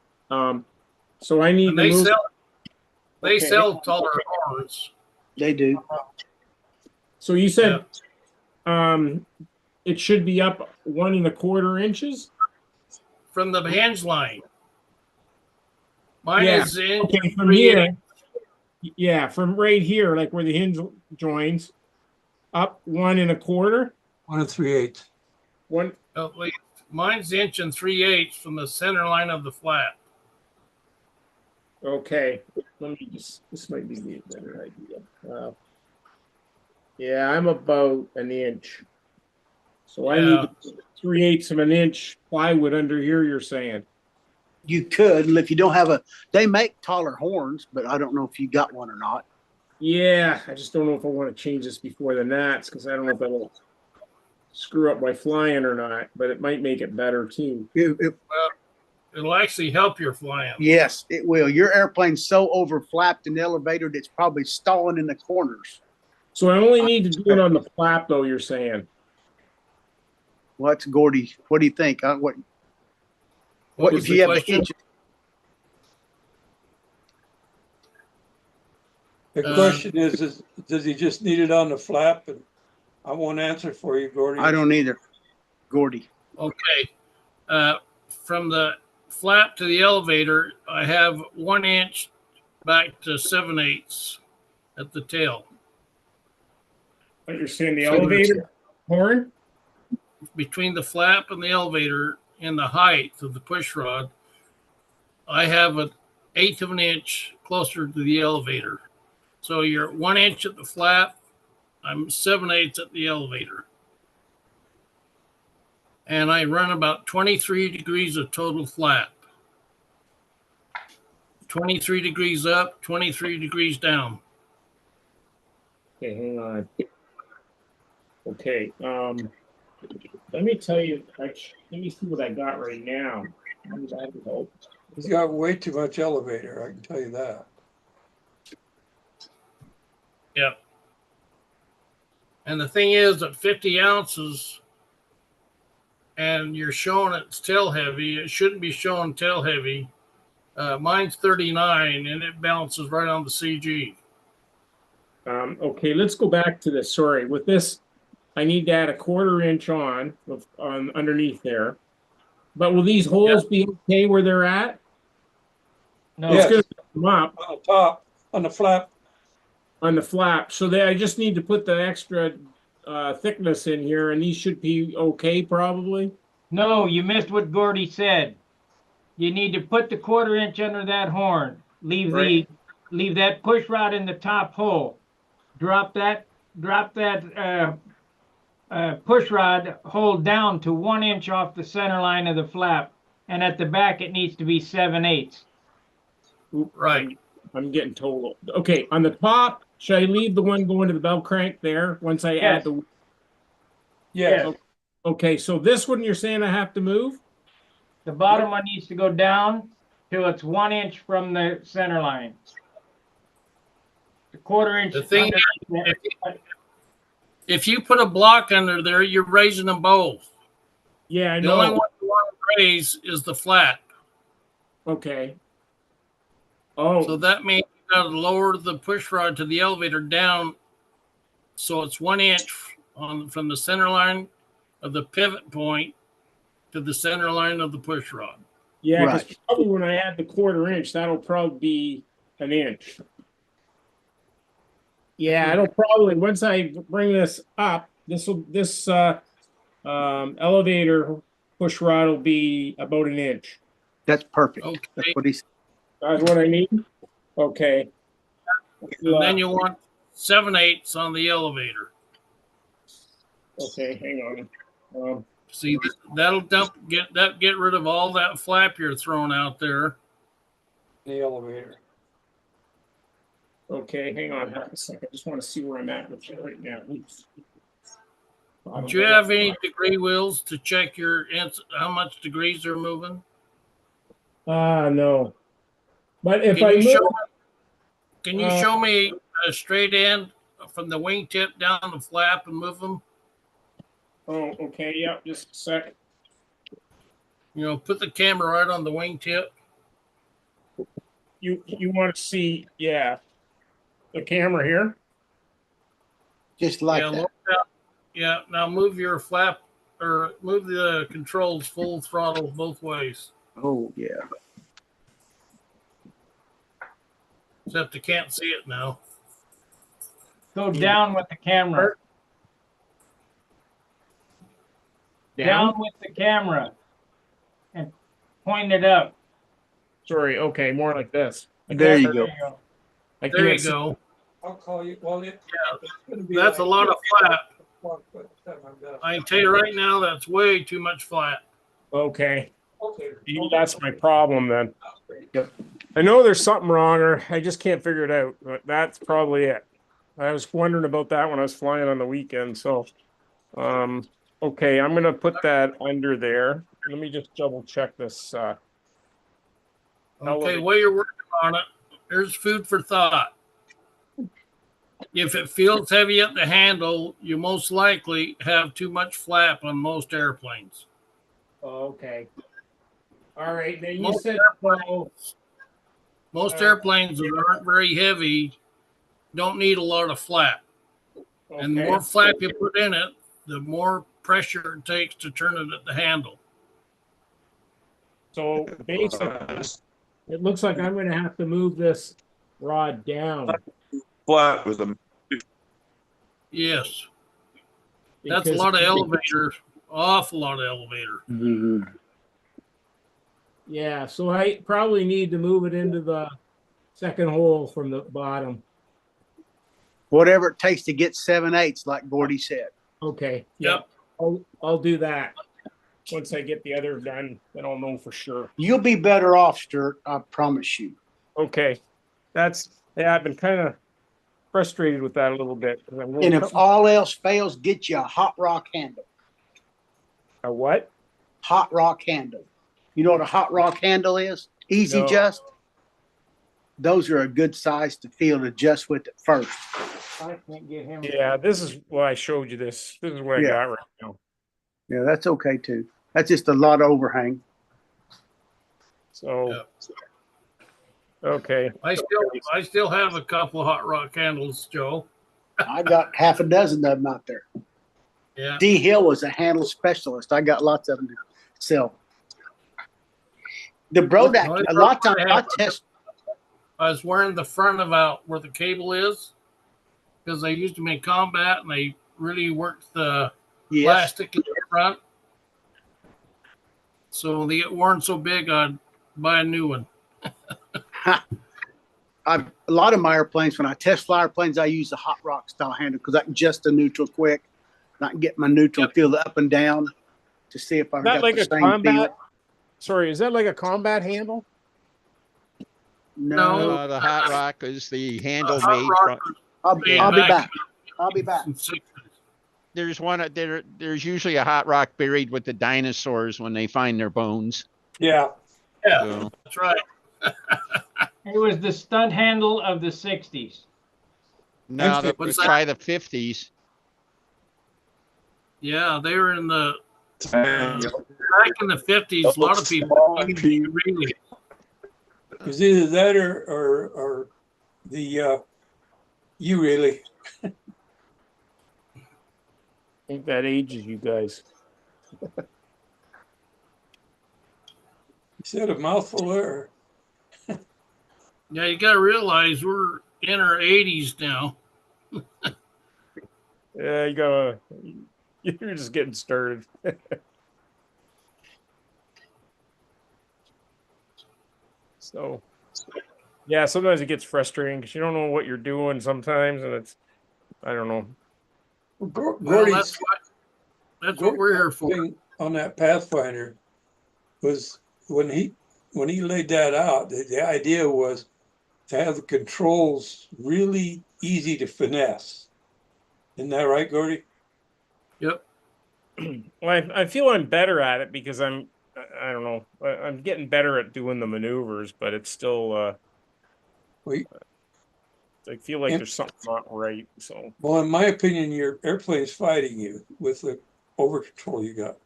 So I need And to they move. they Okay. sell taller horns. They do. So you said it should be up 1 1/4 inches? From the hinge line. Mine Yeah. is in Okay, from 3/8. here. Yeah, from right here, like where the hinge joins, up 1 1/4. 1 3/8. One. At least mine's 1 3/8 from the center line of the flat. Okay, let me just. This might be a better idea. Yeah, I'm about 1 inch. So I need 3/8 of an inch plywood under here. You're saying? You could, if you don't have they make taller horns, but I don't know if you got one or not. Yeah, I just don't know if I want to change this before the gnats because I don't know if that'll screw up my flying or not. But it might make it better too. It'll actually help your flying. Yes, it will. Your airplane's so overflapped in the elevator that it's probably stalling in the corners. So I only need to do it on the flap, though. You're saying? What's Gordy? What do you think? What was if the you have the question? hinge? The question is, does he just need it on the flap? And I won't answer for you, Gordy. I don't either. Gordy. Okay. From the flap to the elevator, I have 1 inch back to 7/8 at the tail. Understand the So elevator horn? Between the flap and the elevator and the height of the push rod, I have 1/8 of an inch closer to the elevator. So you're 1 inch at the flap, I'm 7/8 at the elevator. And I run about 23 degrees of total flap. 23 degrees up, 23 degrees down. Okay, hang on. Okay, let me tell you. Let me see what I got right now. That would help. He's got way too much elevator, I can tell you that. Yep. And the thing is, at 50 ounces, and you're showing it's tail heavy, it shouldn't be showing tail heavy. Mine's 39, and it balances right on the CG. Okay, let's go back to this. Sorry, with this, I need to add 1/4 inch on underneath there. But will these holes be okay where they're at? No, Yes. It's gonna come up On the top, on the flap, on the flap, so I just need to put the extra thickness in here, and these should be okay, probably. no, you missed what Gordy said. You need to put the 1/4 inch under that horn. Leave Right. leave that push rod in the top hole. Drop that push rod hole down to 1 inch off the center line of the flap, and at the back it needs to be 7/8. Oop, Right. I'm getting total. Okay, on the top, should I leave the one going to the bell crank there once I add Yes. the? yes. Okay, so this one you're saying I have to move? The bottom one needs to go down till it's 1 inch from the center line. The 1/4 inch. The thing If you put a block under there, you're raising them both. Yeah, I The only know. one you want to raise is the flap. Okay. Oh, So that means you got to lower the push rod to the elevator down, so it's 1 inch from the center line of the pivot point to the center line of the push rod. yeah, because Right. probably when I add the 1/4 inch, that'll probably be 1 inch. Yeah, it'll probably, once I bring this up, this elevator push rod will be about 1 inch. That's perfect. Okay. That's what he's. That's what I need? Okay. And then you want 7/8 on the elevator. Okay, hang on. See, that'll get rid of all that flap you're throwing out there. The elevator. Okay, hang on a second. I just want to see where I'm at with it right now. Oops. Do you have any degree wheels to check how much degrees they're moving? No. But if Can I you move, show Can you Uh, show me a straight end from the wingtip down the flap and move them? oh, okay, yeah, just a sec. You know, put the camera right on the wingtip. You want to see, yeah, the camera here? Just like Yeah, that. look out. Yeah, now move your flap or move the controls full throttle both ways. Oh, yeah. Except you can't see it now. Go down with the camera. Down? Down with the camera. And point it up. Sorry, okay, more like this. There you There go. you go. I There you can't see- go. I'll call you. Well, it's gonna be That's a like lot of flap. 12 by the time I'm done. I can tell you right now, that's way too much flap. Okay, Okay. that's my problem then. Yep. I know there's something wrong, or I just can't figure it out, but that's probably it. I was wondering about that when I was flying on the weekend, so. Okay, I'm gonna put that under there. Let me just double check this, Okay, Elevate. while you're working on it, here's food for thought. If it feels heavy at the handle, you most likely have too much flap on most airplanes. okay. All right, now you Most said, Most Uh, airplanes that aren't very heavy don't need a lot of flap. And the okay, more flap you put in it, the more pressure it takes to turn it at the handle. so basically, it looks like I'm gonna have to move this rod down. Flat with them. Yes, that's a because- lot of elevator, awful lot of elevator. Mhm. Yeah, so I probably need to move it into the second hole from the bottom. Whatever it takes to get 7/8, like Gordy said. Okay, yeah, Yep. I'll do that. Once I get the other done, then I'll know for sure. You'll be better off, Sturt. I promise you. Okay, yeah, I've been kind of frustrated with that a little bit. 'Cause I'm going And if all else fails, get you a hot rock handle. a what? Hot rock handle. You know what a hot rock handle is? Easy No. adjust. Those are a good size to feel and adjust with at first. I can't get him. Yeah, this is why I showed you this. This is what I Yeah. got right now. Yeah, that's okay too. That's just a lot of overhang. So, Yep. okay, I still have a couple of hot rock handles, Joe. I got half a dozen of them out there. Yeah. D Hill was a handle specialist. I got lots of them to sell. The Brodak, Well, a lot of times I test. I was wearing the front of out where the cable is because they used them in combat and they really worked the Yes, plastic in the front. So when they get worn so big, I'd buy a new one. a lot of my airplanes, when I test fly airplanes, I use a hot rock style handle because I can adjust the neutral quick. And I can get my neutral Yep. feel the up and down to see if I've is that got like the a same combat? feel. Sorry, is that like a combat handle? No, No. The hot rock is the handle Hot made rock from, I'll made be back back. I'll be back. in 60s. there's one, there's usually a hot rock buried with the dinosaurs when they find their bones. Yeah. Yeah, So, that's right. It was the stunt handle of the 60s. now that What's we that? try the 50s. Yeah, they were in the And back in the 50s. A lot of people really It's either that or the you really. I think that ages you guys. You said a mouthful there. Yeah, you got to realize we're in our 80s now. Yeah, you're just getting started. So, yeah, sometimes it gets frustrating because you don't know what you're doing sometimes, and I don't know. Well, Gordy's that's what we're here for. thing on that Pathfinder was when he laid that out, the idea was to have the controls really easy to finesse. Isn't that right, Gordy? Yep. Well, I feel I'm better at it because I don't know, I'm getting better at doing the maneuvers, but it's still, We, I feel like And- there's something not right. So well, in my opinion, your airplane's fighting you with the over control you got.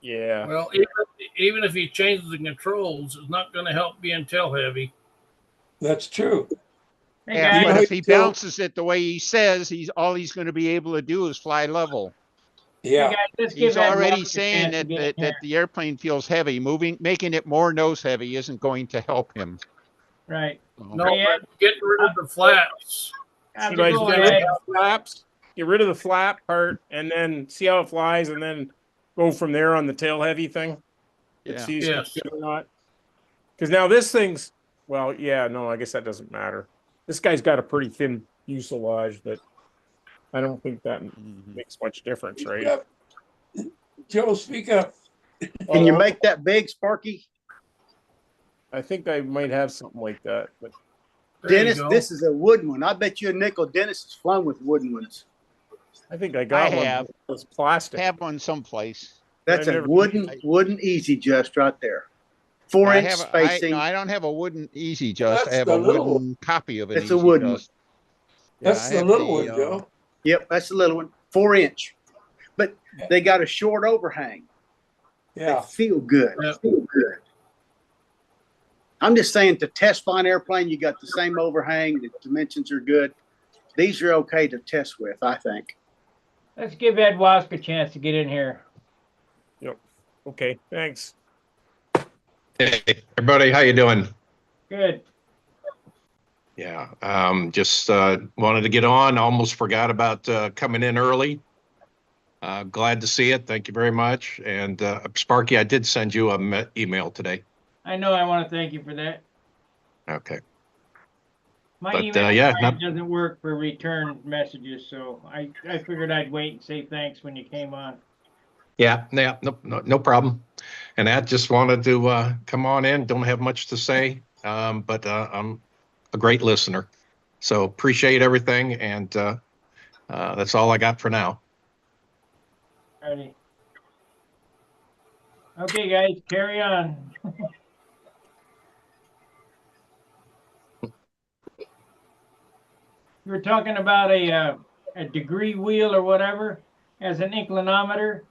yeah, Well, even if he changes the controls, it's not going to help being tail heavy. That's true. Hey, Yeah, You guys. but know, if he so- bounces it the way he says, he's going to be able to do is fly level. Hey, Yeah, guys, let's He's give Ed already Walker a saying chance to that, get in that here. that the airplane feels heavy. Making it more nose heavy isn't going to help him. Right. No, Hey, Ed, but get rid of the flaps. how's should it I going, get rid Ed? of the flaps? Get rid of the flap part and then see how it flies, and then go from there on the tail heavy thing. And Yeah. see if it's Yes. good or not. Because now this thing's, well, yeah, no, I guess that doesn't matter. This guy's got a pretty thin fuselage, but I don't think that Mhm. makes much difference, speak right? up. Joe, speak up. Can you make that big, Sparky? I think I might have something like that, but There you Dennis, go. this is a wooden one. I bet you a nickel Dennis has flown with wooden ones. I think I got one. have. It's plastic. Have one someplace. That's I've a never- wooden easy just right there. 4-inch No, spacing. I don't have a wooden Easy Just. I That's have the a little wooden copy of an It's a Easy wooden one. Just. Yeah, That's I the have little one, the, Joe. Yep, that's a little one. 4-inch. But they got a short overhang. They Yeah, feel good. Yeah. Feel good. I'm just saying to test fly an airplane, you got the same overhang. The dimensions are good. These are okay to test with, I think. Let's give Ed Wask a chance to get in here. Okay, thanks. Hey, everybody, how you doing? Good. Yeah, just wanted to get on. Almost forgot about coming in early. Glad to see it. Thank you very much. And Sparky, I did send you a email today. I know I want to thank you for that. Okay. My But, email yeah, client doesn't work for return messages, so I figured I'd wait and say thanks when you came on. Yeah, no problem. And I just wanted to come on in. Don't have much to say, but I'm a great listener. So appreciate everything. And that's all I got for now. Alrighty. Okay, guys, carry on. You were talking about a degree wheel or whatever as an inclinometer.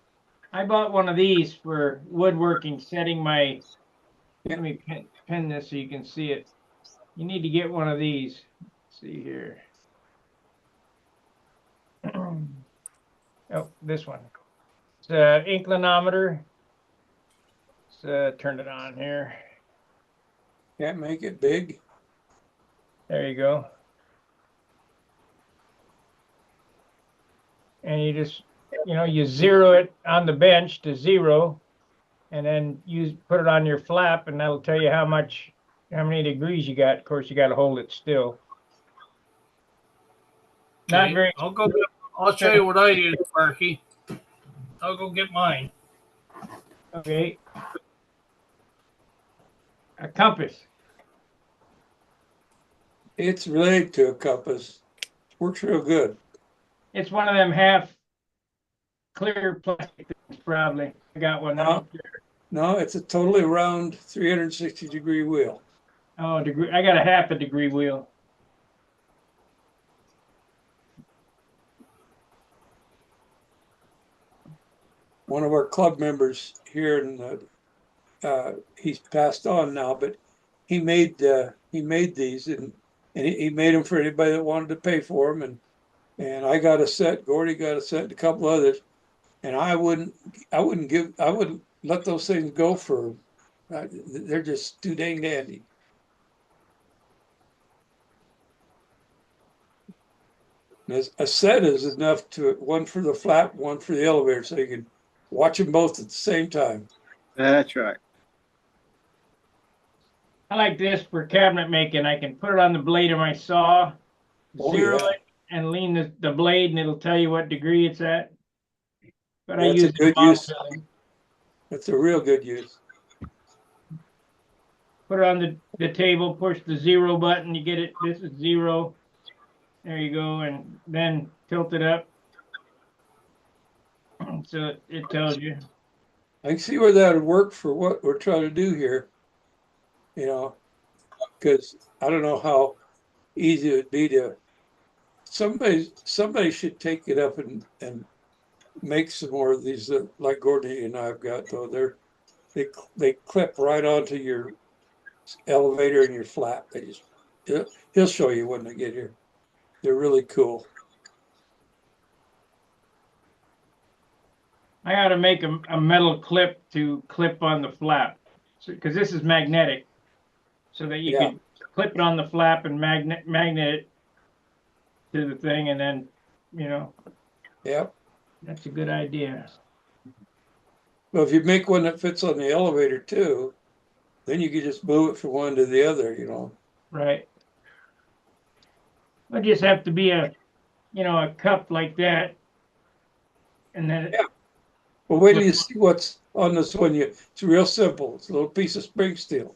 I bought one of these for woodworking, setting my. Let me pin this so you can see it. You need to get one of these. Let's see here. Oh, this one. It's an inclinometer. Let's turn it on here. can't make it big. There you go. And you just, you zero it on the bench to 0, and then you put it on your flap, and that'll tell you how many degrees you got. Of course, you got to hold it still. Not Okay, very. I'll show you what I use, Sparky. I'll go get mine. Okay. A compass. It's related to a compass. Works real good. It's one of them half clear plastic things, probably. I got one. No, it's a totally round 360-degree wheel. Oh, degree. I got a half a degree wheel. One of our club members here in he's passed on now, but he made these and he made them for anybody that wanted to pay for them, and I got a set, Gordy got a set, and a couple others, and I wouldn't let those things go for, they're just too dang dandy. A set is enough to, one for the flap, one for the elevator, so you can watch them both at the same time. That's right. I like this for cabinet making. I can put it on the blade of my saw, Oh, zero yeah. it, and lean the blade, and it'll tell you what degree it's at. But I That's use a good bomb use. filling. That's a real good use. Put it on the table, push the 0 button, you get it. This is 0. There you go, and then tilt it up. So it tells you. I can see where that would work for what we're trying to do here. You know, because I don't know how easy it would be to, somebody should take it up and make some more of these like Gordon and I've got though. They clip right onto your elevator and your flap. He'll show you when they get here. They're really cool. I ought to make a metal clip to clip on the flap, because this is magnetic, so that you Yeah. can clip it on the flap and magnet it to the thing, and then, you know, Yep. that's a good idea. Well, if you make one that fits on the elevator too, then you can just move it from one to the other, you know. Right. It'll just have to be a cup like that, and then Yeah. Well, wait till you see what's on this one. It's real simple. It's a little piece of spring steel.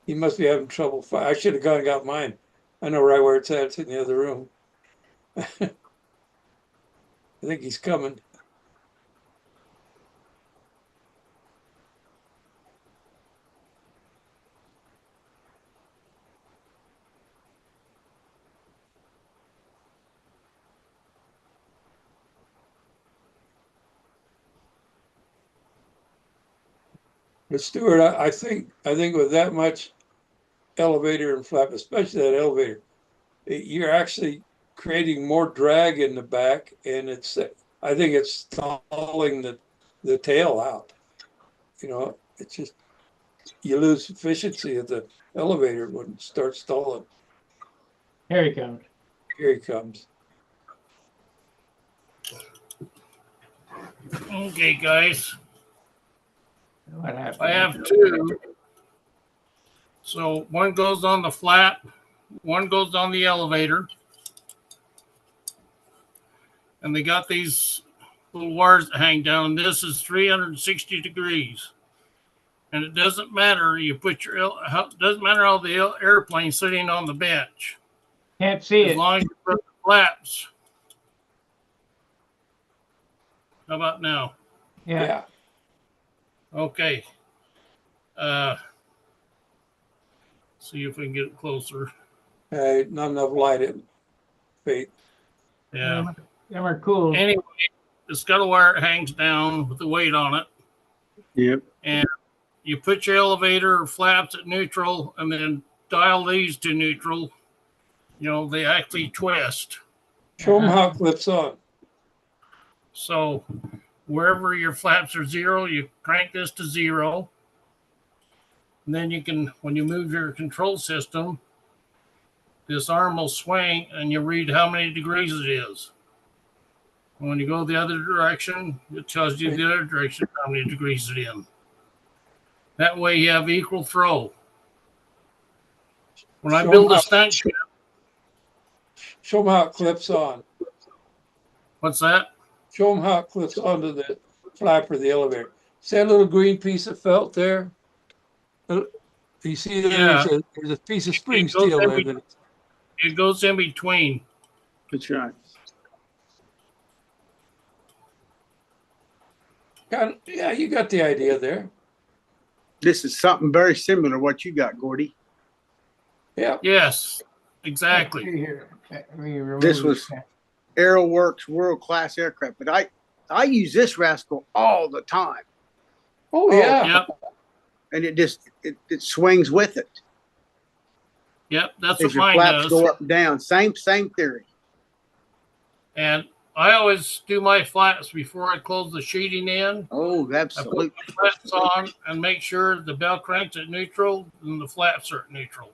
He must be having trouble. I should have gone and got mine. I know right where it's at. It's in the other room. I think he's coming. But Stuart, I think with that much elevator and flap, especially that elevator, you're actually creating more drag in the back, and I think it's stalling the tail out. You know, it's just you lose efficiency of the elevator when it starts stalling. here he comes. Here he comes. Okay, guys. What happened? I have two. So one goes on the flap, one goes on the elevator. And they got these little wires that hang down. And this is 360 degrees. And it doesn't matter. Doesn't matter how the airplane's sitting on the bench. Can't see As it. long as you put the flaps. How about now? Yeah. Okay. See if we can get it closer. Not enough light in Faith. Yeah. Them are cool. Anyway, the scuttle wire hangs down with the weight on it. Yep. And you put your elevator flaps at neutral and then dial these to neutral. You know, they actually twist. Show them how it clips on. So wherever your flaps are zero, you crank this to zero. And then you can, when you move your control system, this arm will swing and you read how many degrees it is. And when you go the other direction, it tells you the other direction how many degrees it in. That way you have equal throw. When I build a stunt ship, show them how it clips on. what's that? Show them how it clips onto the flapper of the elevator. See that little green piece of felt there? You see there's a piece of spring steel there. It goes in between. That's right. Yeah, you got the idea there. This is something very similar to what you got, Gordy. Yeah. Yes, exactly. Here. This was AeroWorks world-class aircraft, but I use this rascal all the time. Oh yeah. Yep. And it swings with it. Yep, that's As what your mine flaps does. go up and down. Same theory. And I always do my flaps before I close the sheeting in. Oh, I absolutely. put the flaps on and make sure the bell crank's at neutral and the flaps are at neutral.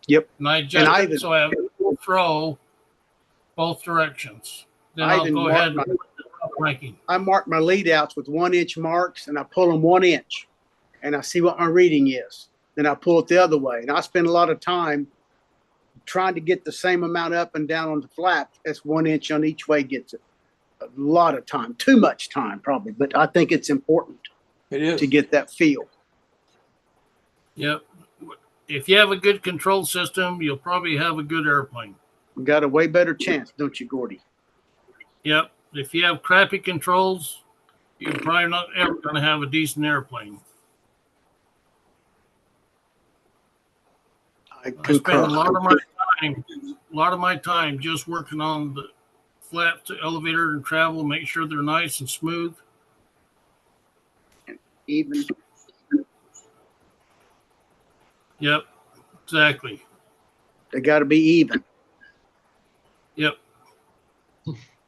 Yep. And I adjust I it even- so I have equal throw both directions. Then I I'll even go mark ahead and my- put the cranking. I mark my lead outs with 1 inch marks and I pull them 1 inch and I see what my reading is. Then I pull it the other way. And I spend a lot of time trying to get the same amount up and down on the flap as 1 inch on each way gets it. A lot of time, too much time probably, but I think it's important It is. to get that feel. Yep. If you have a good control system, you'll probably have a good airplane. We got a way better chance, don't you, Gordy? Yep. If you have crappy controls, you're probably not ever going to have a decent airplane. I I spend concur. a lot of my time just working on the flap to elevator and travel, make sure they're nice and smooth. Even. Yep, exactly. They got to be even. Yep.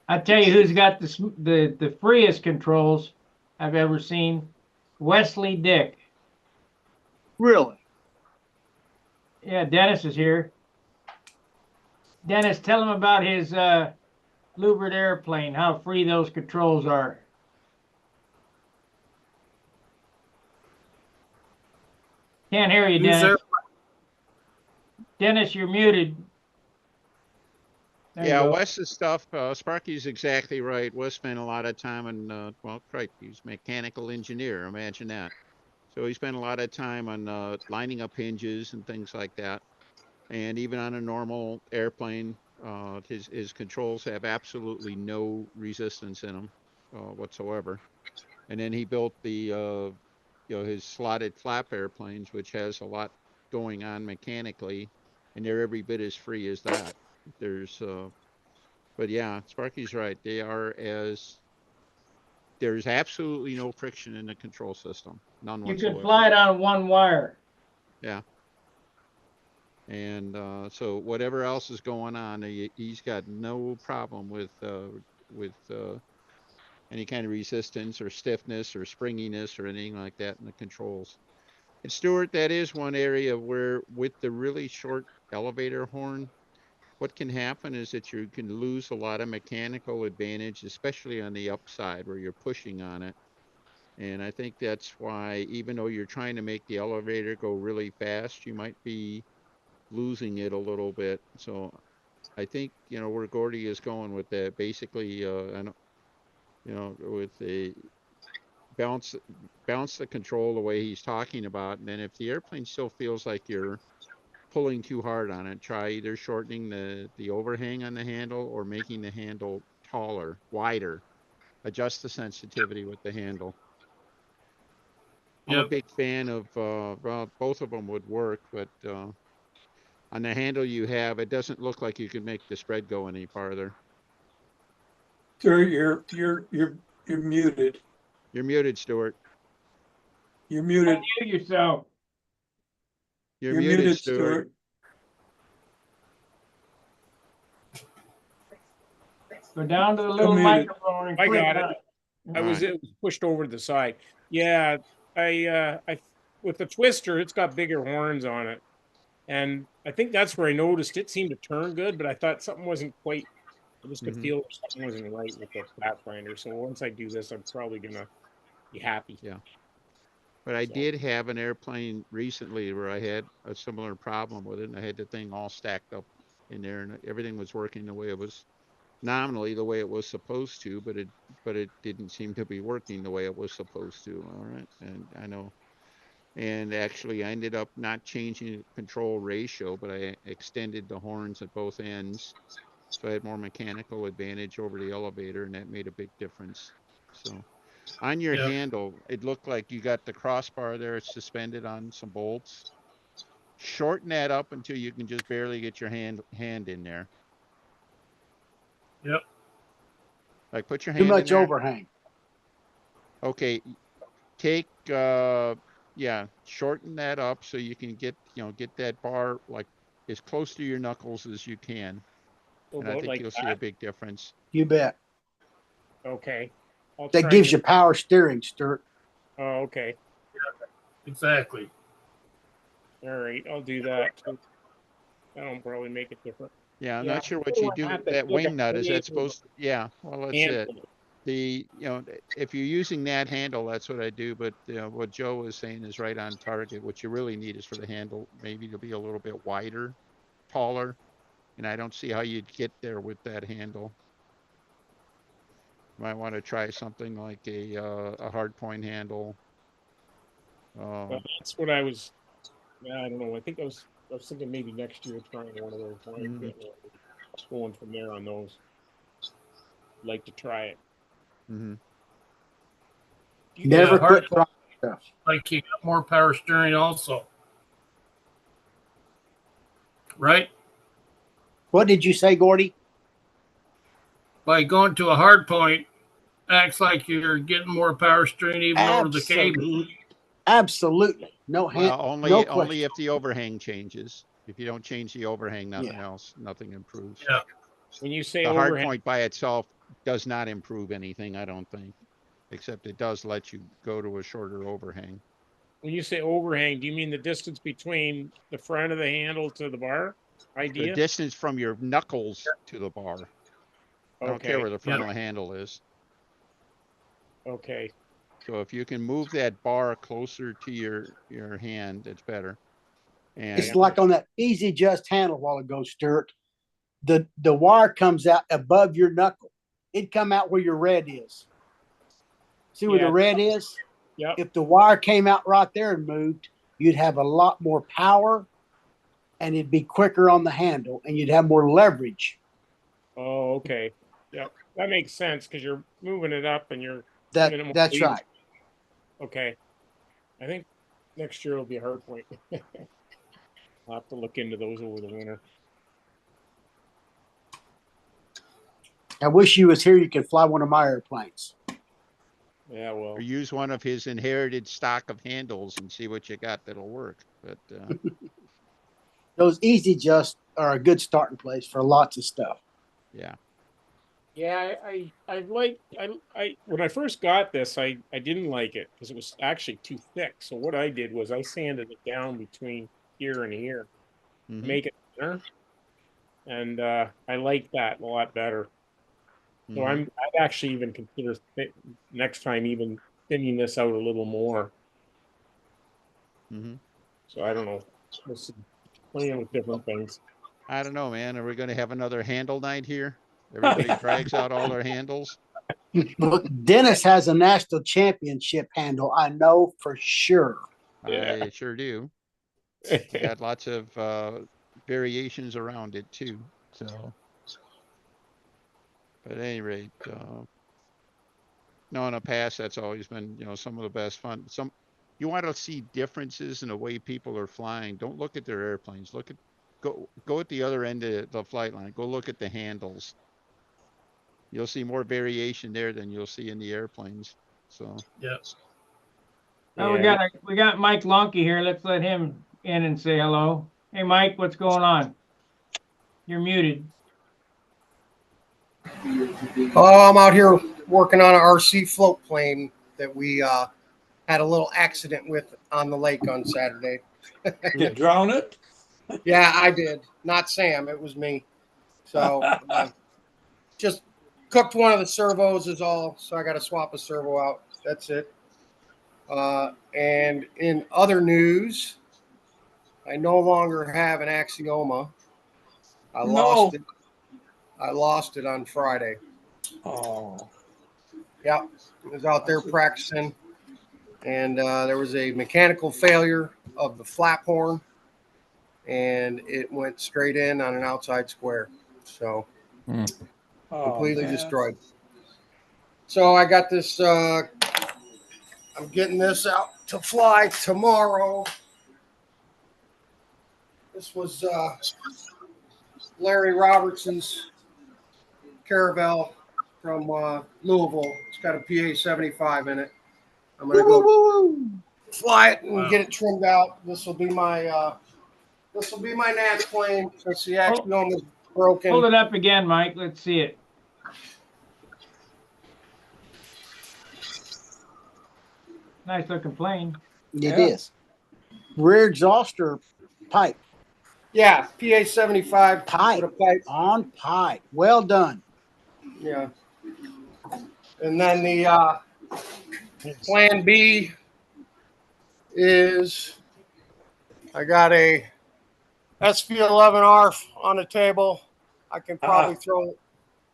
I tell you who's got the freest controls I've ever seen. Wesley Dick. Really? Yeah, Dennis is here. Dennis, tell him about his louvered airplane, how free those controls are. Can't hear you, Who's Dennis. Dennis, you're muted. There you Yeah, go. Wes's stuff, Sparky's exactly right. Wes spent a lot of time on, well, crap, he's a mechanical engineer, imagine that. So he spent a lot of time on lining up hinges and things like that. And even on a normal airplane, his controls have absolutely no resistance in them whatsoever. And then he built the, his slotted flap airplanes, which has a lot going on mechanically, and they're every bit as free as that. But yeah, Sparky's right. There's absolutely no friction in the control system, none You whatsoever. could fly it on one wire. Yeah. And so whatever else is going on, he's got no problem with any kind of resistance or stiffness or springiness or anything like that in the controls. And Stuart, that is one area where with the really short elevator horn, what can happen is that you can lose a lot of mechanical advantage, especially on the upside where you're pushing on it. And I think that's why, even though you're trying to make the elevator go really fast, you might be losing it a little bit. So I think, where Gordy is going with that, basically, with the bounce the control the way he's talking about. And then if the airplane still feels like you're pulling too hard on it, try either shortening the overhang on the handle or making the handle taller, wider. Adjust the sensitivity with the handle. I'm a big fan of, well, both of them would work, but on the handle you have, it doesn't look like you can make the spread go any farther. Sir, you're muted. You're muted, Stuart. You're muted. Unmute yourself. You're muted, Stuart. Go down to the little microphone and I click got it. on It was pushed over to the side. Yeah, I with the twister, it's got bigger horns on it, and I think that's where I noticed it seemed to turn good, but I thought something wasn't quite. I just could feel something wasn't right with the Pathfinder. So once I do this, I'm probably gonna be happy. Yeah. But I did have an airplane recently where I had a similar problem with it, and I had the thing all stacked up in there, and everything was working the way it was nominally the way it was supposed to, but it didn't seem to be working the way it was supposed to. All right, and I know. And actually, I ended up not changing the control ratio, but I extended the horns at both ends, so I had more mechanical advantage over the elevator, and that made a big difference. So. On your handle, it looked like you got the crossbar there suspended on some bolts. Shorten that up until you can just barely get your hand in there. Yep. Like put your hand Too in much there. overhang. Okay. Take shorten that up so you can get that bar like as close to your knuckles as you can. And I think like you'll see a big difference. You bet. Okay. That gives you power steering, Stuart. Oh, okay. Exactly. All right, I'll do that. That'll probably make it different. Yeah, I'm not sure what you do with that wing nut. Is that supposed to, yeah, well, that's it. If you're using that handle, that's what I do. But what Joe was saying is right on target. What you really need is for the handle maybe to be a little bit wider, taller. And I don't see how you'd get there with that handle. You might want to try something like a hard point handle. Well, that's what I don't know. I think I was thinking maybe next year trying one of those. going from there on those. Like to try it. Mhm. Never hard quit trying stuff. like you got more power steering also. Right? What did you say, Gordy? By going to a hard point, acts like you're getting more power steering even over the cable. Absolutely. Absolutely. No hand, Well, no only question. if the overhang changes. If you don't change the overhang, nothing else, nothing improves. Yeah. When you say The hard overhang, point by itself does not improve anything, I don't think, except it does let you go to a shorter overhang. when you say overhang, do you mean the distance between the front of the handle to the bar? The Idea? distance from your knuckles to the bar. I don't care Okay. where the front of the handle is. Okay. So if you can move that bar closer to your hand, it's better. And It's like on that easy adjust handle a while ago, Stuart. The wire comes out above your knuckle. It'd come out where your red is. See where Yeah. the red is? Yep. If the wire came out right there and moved, you'd have a lot more power and it'd be quicker on the handle and you'd have more leverage. Oh, okay. Yep. That makes sense because you're moving it up and you're giving it more That's lead. right. Okay. I think next year will be a hard point. I'll have to look into those over the winter. I wish you was here. You could fly one of my airplanes. Yeah, well, or use one of his inherited stock of handles and see what you got that'll work. But Those easy adjusts are a good starting place for lots of stuff. yeah. yeah, I like I when I first got this, I didn't like it because it was actually too thick. So what I did was I sanded it down between here and here, Mhm. make it thinner, and I like that a lot better. So Mhm. I'd actually even consider next time even thinning this out a little more. Mhm. So I don't know. We'll see. Playing with different things. I don't know, man. Are we going to have another handle night here? Everybody drags out all their handles. Look, Dennis has a national championship handle. I know for sure. Yeah. I sure do. Got lots of variations around it too. So, but at any rate, no, in the past that's always been some of the best fun. You want to see differences in the way people are flying. Don't look at their airplanes. Go at the other end of the flight line. Go look at the handles. You'll see more variation there than you'll see in the airplanes. So Yes. Oh, Yeah. we got Mike Lonke here. Let's let him in and say hello. Hey, Mike, what's going on? You're muted. Oh, I'm out here working on an RC float plane that we had a little accident with on the lake on Saturday. You drown it? Yeah, I did. Not Sam. It was me. So just cooked one of the servos is all. So I got to swap a servo out. That's it. And in other news, I no longer have an Axioma. I lost it. I lost it on Friday. Oh, Yep. I was out there practicing, and there was a mechanical failure of the flap horn, and it went straight in on an outside square. So completely destroyed. So I got this. I'm getting this out to fly tomorrow. This was Larry Robertson's Caravel from Louisville. It's got a PA 75 in it. I'm gonna go fly it and get it trimmed out. This will be my Nats plane since the Axioma is broken. Hold it up again, Mike. Let's see it. Nice looking plane. It is. Rear exhauster pipe. Yeah, PA 75 Pipe. with a pipe. On pipe. Well done. Yeah. And then the plan B is I got a SV11R on the table. I can probably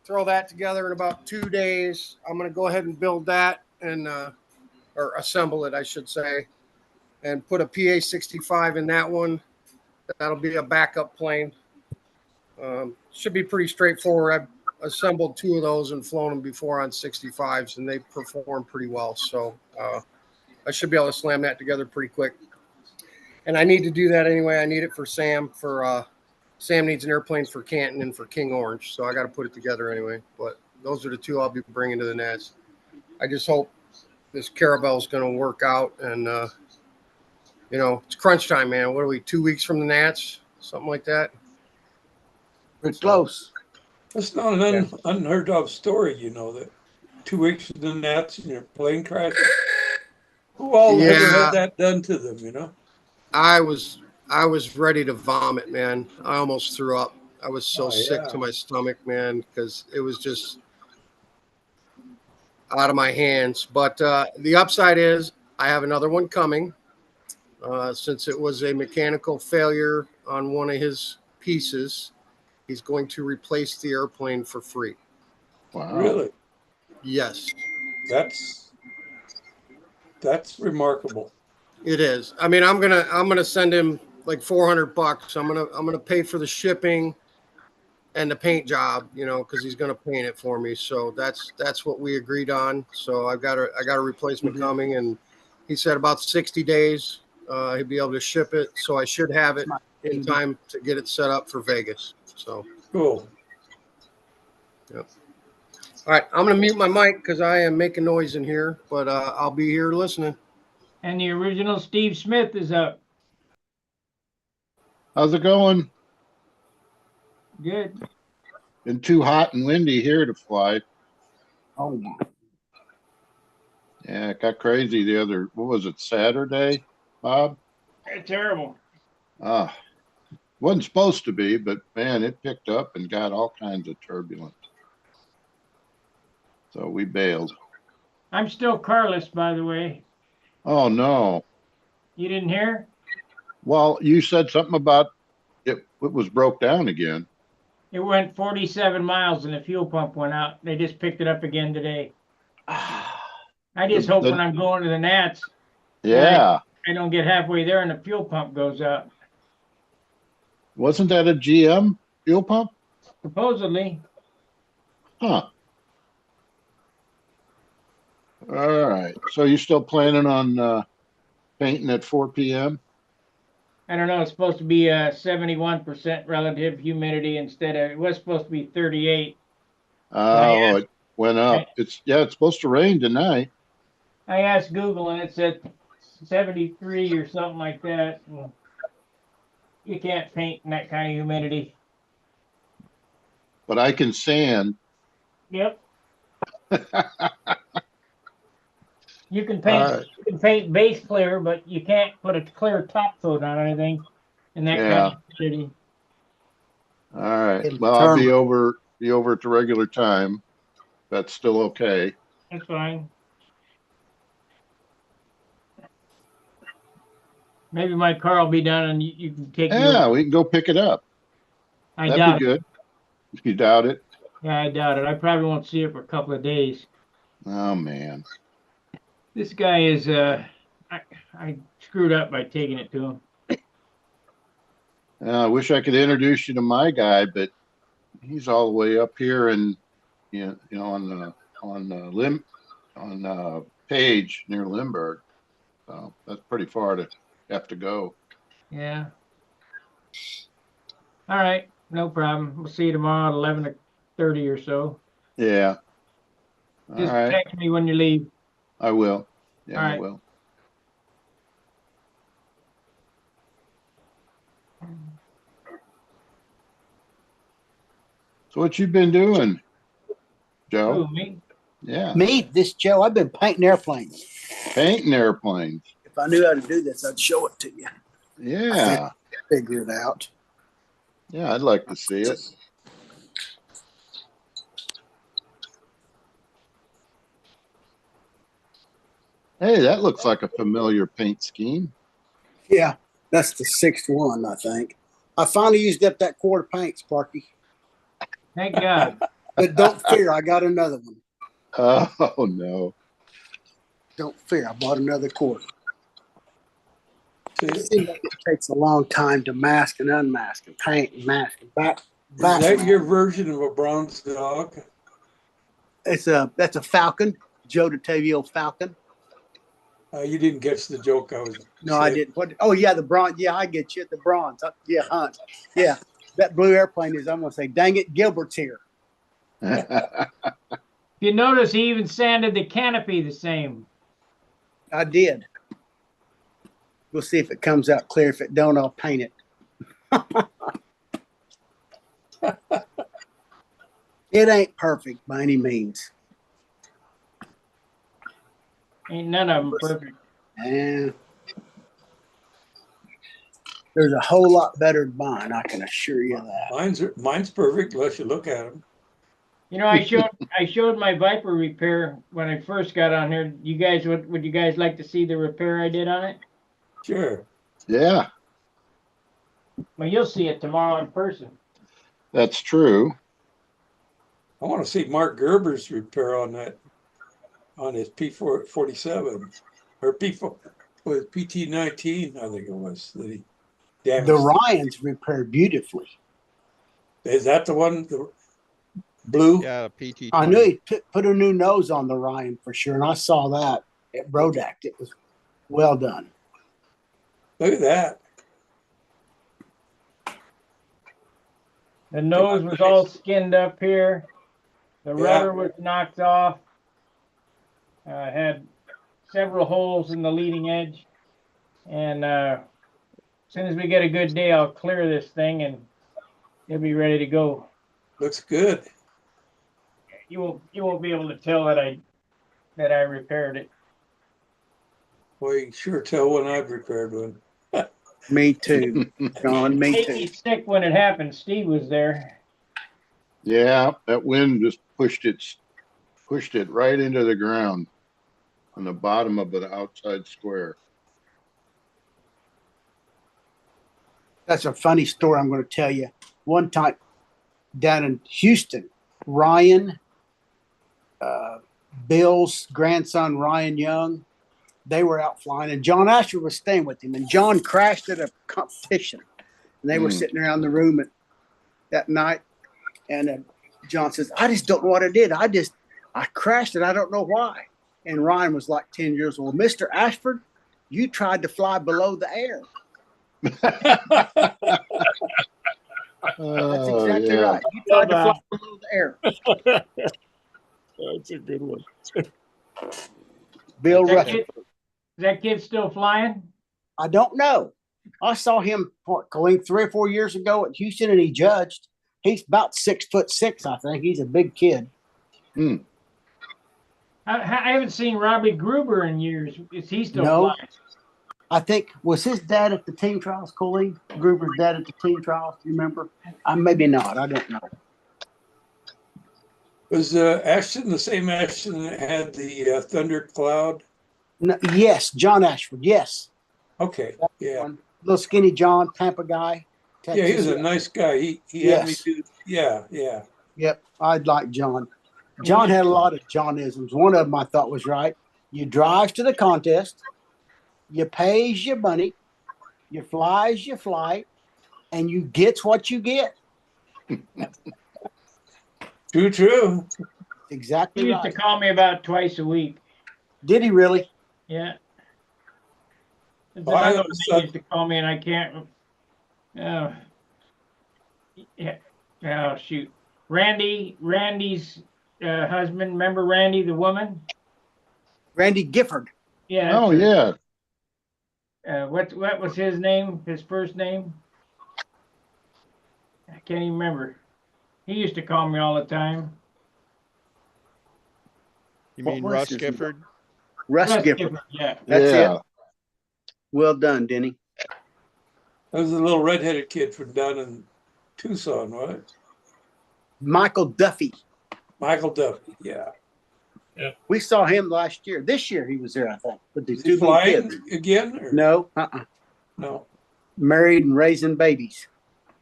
throw that together in about 2 days. I'm going to go ahead and build that and or assemble it, I should say, and put a PA 65 in that one. That'll be a backup plane. Should be pretty straightforward. I've assembled 2 of those and flown them before on 65s, and they perform pretty well. So I should be able to slam that together pretty quick. And I need to do that anyway. I need it for Sam. Sam needs an airplane for Canton and for King Orange, so I got to put it together anyway. But those are the 2 I'll be bringing to the Nats. I just hope this Carabelle is going to work out, and it's crunch time, man. What are we, 2 weeks from the Nats, something like that? We're close. That's not an unheard of story, that 2 weeks of the Nats and your plane crash. Who all ever had that done to them, I was ready to vomit, man. I almost threw up. I was so sick to my stomach, man, because it was just out of my hands. But the upside is I have another one coming. Since it was a mechanical failure on one of his pieces, he's going to replace the airplane for free. Wow. Really? Yes. That's remarkable. It is. I mean, I'm gonna send him like $400. I'm gonna pay for the shipping and the paint job, because he's gonna paint it for me. So that's what we agreed on. So I got a replacement coming, and he said about 60 days he'll be able to ship it. So I should have it in time to get it set up for Vegas. So cool. Yep. All right, I'm gonna mute my mic because I am making noise in here, but I'll be here listening. And the original Steve Smith is up. How's it going? Good. Been too hot and windy here to fly. Oh, Yeah, it got crazy what was it, Saturday, Bob? Terrible. Wasn't supposed to be, but man, it picked up and got all kinds of turbulence. So we bailed. I'm still carless, by the way. Oh, no. You didn't hear? Well, you said something about it was broke down again. It went 47 miles and the fuel pump went out. They just picked it up again today. I just hope when I'm going to the Nats, Yeah. I don't get halfway there and the fuel pump goes out. Wasn't that a GM fuel pump? Supposedly. Huh. All right. So you still planning on painting at 4 p.m.? I don't know. It's supposed to be 71% relative humidity it was supposed to be 38. Oh, it went up. It's supposed to rain tonight. I asked Google and it said 73 or something like that. Well, you can't paint in that kind of humidity. But I can sand. Yep. You can paint base clear, but you can't put a clear top coat on anything in that kind of city. All right. Well, I'll be over at the regular time. That's still okay. That's fine. Maybe my car will be done and you can take it. Yeah, we can go pick it up. That'd be good. If you doubt it. Yeah, I doubt it. I probably won't see it for a couple of days. Oh, man. This guy is, I screwed up by taking it to him. I wish I could introduce you to my guy, but he's all the way up here and on Page near Limburg. So that's pretty far to have to go. Yeah. All right, no problem. We'll see you tomorrow at 11:30 or so. Yeah. Just text me when you leave. I will. Yeah, right. I will. So what you been doing, Joe? Who, me? Yeah. Me, this Joe, I've been painting airplanes. Painting airplanes. If I knew how to do this, I'd show it to you. Yeah. Figure it out. Yeah, I'd like to see it. Hey, that looks like a familiar paint scheme. Yeah, that's the 6th one, I think. I finally used up that quart of paint, Sparky. Thank God. But don't fear, I got another one. Oh, no. Don't fear, I bought another quart. It seems like it takes a long time to mask and unmask and paint and mask and back. Is that your version of a bronze dog? That's a falcon, Joe DeTavio falcon. You didn't catch the joke I was. No, I didn't. What? Oh yeah, the bronze. Yeah, I get you. The bronze. Yeah, Hunt. Yeah, that blue airplane is. I'm gonna say, dang it, Gilbert's here. If you notice, he even sanded the canopy the same. I did. We'll see if it comes out clear. If it don't, I'll paint it. It ain't perfect by any means. Ain't none of them perfect. And there's a whole lot better than mine, I can assure you that. Mine's perfect unless you look at them. You know, I showed my Viper repair when I first got on here. You guys, would you guys like to see the repair I did on it? Sure. Yeah, Well, you'll see it tomorrow in person. that's true. I want to see Mark Gerber's repair on that, on his P47 or PT19, I think it was that he damaged. The Ryans repaired beautifully. Is that the one? The blue? Yeah, PT. I knew he put a new nose on the Ryan for sure, and I saw that at Brodact. It was well done. Look at that. The nose was all skinned up here. The rudder was knocked off. Had several holes in the leading edge. And as soon as we get a good day, I'll clear this thing and it'll be ready to go. Looks good. You won't be able to tell that I repaired it. Well, you can sure tell when I've repaired one. Me too, John. Me Made too. me sick when it happened. Steve was there. Yeah, that wind just pushed it right into the ground on the bottom of the outside square. That's a funny story I'm going to tell you. One time down in Houston, Ryan, Bill's grandson, Ryan Young, they were out flying, and John Asher was staying with him. And John crashed at a competition, and they were sitting around the room that night. And John says, "I just don't know what I did. I crashed, and I don't know why." And Ryan was like 10 years old. "Mr. Ashford, you tried to fly below the air." That's exactly right. You tried to fly below the air. That's a good one. Bill Rush. Is that kid still flying? I don't know. I saw him, Colleen, 3 or 4 years ago at Houston, and he judged. He's about 6'6", I think. He's a big kid. I haven't seen Robbie Gruber in years. Is he still No. flying? I think, was his dad at the team trials, Colleen? Gruber's dad at the team trials, do you remember? Maybe not. I don't know. Was Ashton the same Ashton that had the thundercloud? No, yes, John Ashford, yes. Okay, yeah. Little skinny John, Tampa guy. Texas. Yeah, he was a nice guy. He had me do, yeah. Yep, I'd like John. John had a lot of Johnisms. One of them I thought was right. You drive to the contest, you pays your money, you flies your flight, and you gets what you get. True. Exactly He used right. to call me about twice a week. Did he really? Yeah. There's Well, I another always one he used to call me, and I can't. Yeah. Oh shoot. Randy's husband. Remember Randy, the woman? Randy Gifford. Yeah. Oh, yeah. What was his name? His first name? I can't even remember. He used to call me all the time. You What mean was Russ his Gifford? Russ Russ Gifford. Gifford, yeah. That's Yeah. it. Well done, Denny. That was a little redheaded kid from down in Tucson, right? Michael Duffy. Michael Duffy, yeah. We saw him last year. This year he was there, I think. With the Is two he little flying kids. again? Or? No, No. married and raising babies.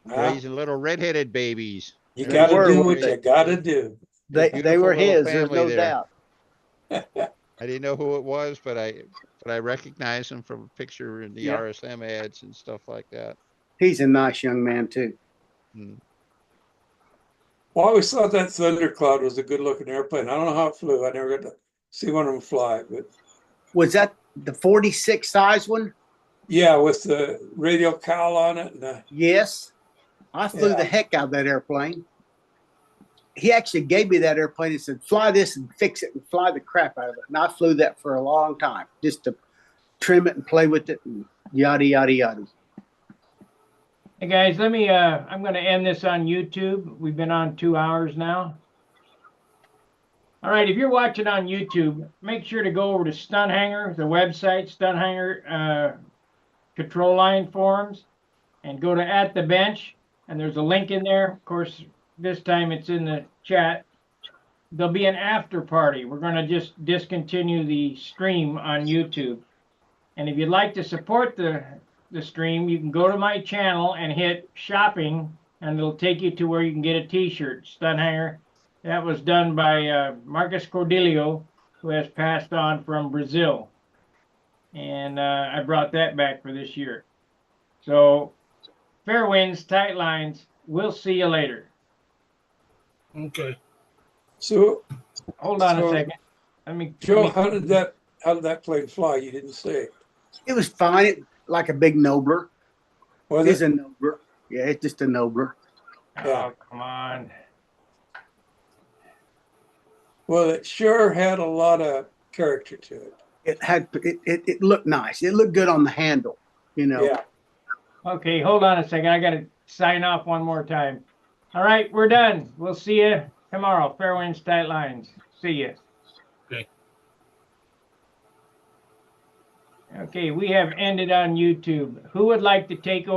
Raising little redheaded babies. You They gotta were, do weren't what they? you gotta do. They Beautiful were little his. There's family no there. doubt. I didn't know who it was, but I recognized him from a picture in the Yeah. RSM ads and stuff like that. He's a nice young man too. Mm. Well, I always thought that Thundercloud was a good looking airplane. I don't know how it flew. I never got to see one of them fly, but Was that the 46 size one? yeah, with the radial cowl on it. And Yes. I flew Yeah. the heck out of that airplane. He actually gave me that airplane and said, fly this and fix it and fly the crap out of it. And I flew that for a long time just to trim it and play with it and yada, yada, yada. Hey guys, let me, I'm gonna end this on YouTube. We've been on 2 hours now. All right, if you're watching on YouTube, make sure to go over to Stunt Hangar, the website, Stunt Hangar control line forums, and go to At the Bench, and there's a link in there. Of course, this time it's in the chat. There'll be an after party. We're gonna just discontinue the stream on YouTube. And if you'd like to support the stream, you can go to my channel and hit shopping, and it'll take you to where you can get a t-shirt, Stunt Hanger. That was done by Marcus Cordelio, who has passed on from Brazil. And I brought that back for this year. So fair winds, tight lines. We'll see you later. Okay. so, Hold on a So, second. Let me, Joe, how did that plane fly? You didn't say. It was fine. It, like a big Nobler. Was It's it? a Nobler. Yeah, it's just a Nobler. Yeah. oh, come on. Well, it sure had a lot of character to it. It looked nice. It looked good on the handle, you know. Yeah. Okay, hold on a second. I got to sign off one more time. All right, we're done. We'll see you tomorrow. Fair winds, tight lines. See you. Okay. Okay, we have ended on YouTube. Who would like to take over?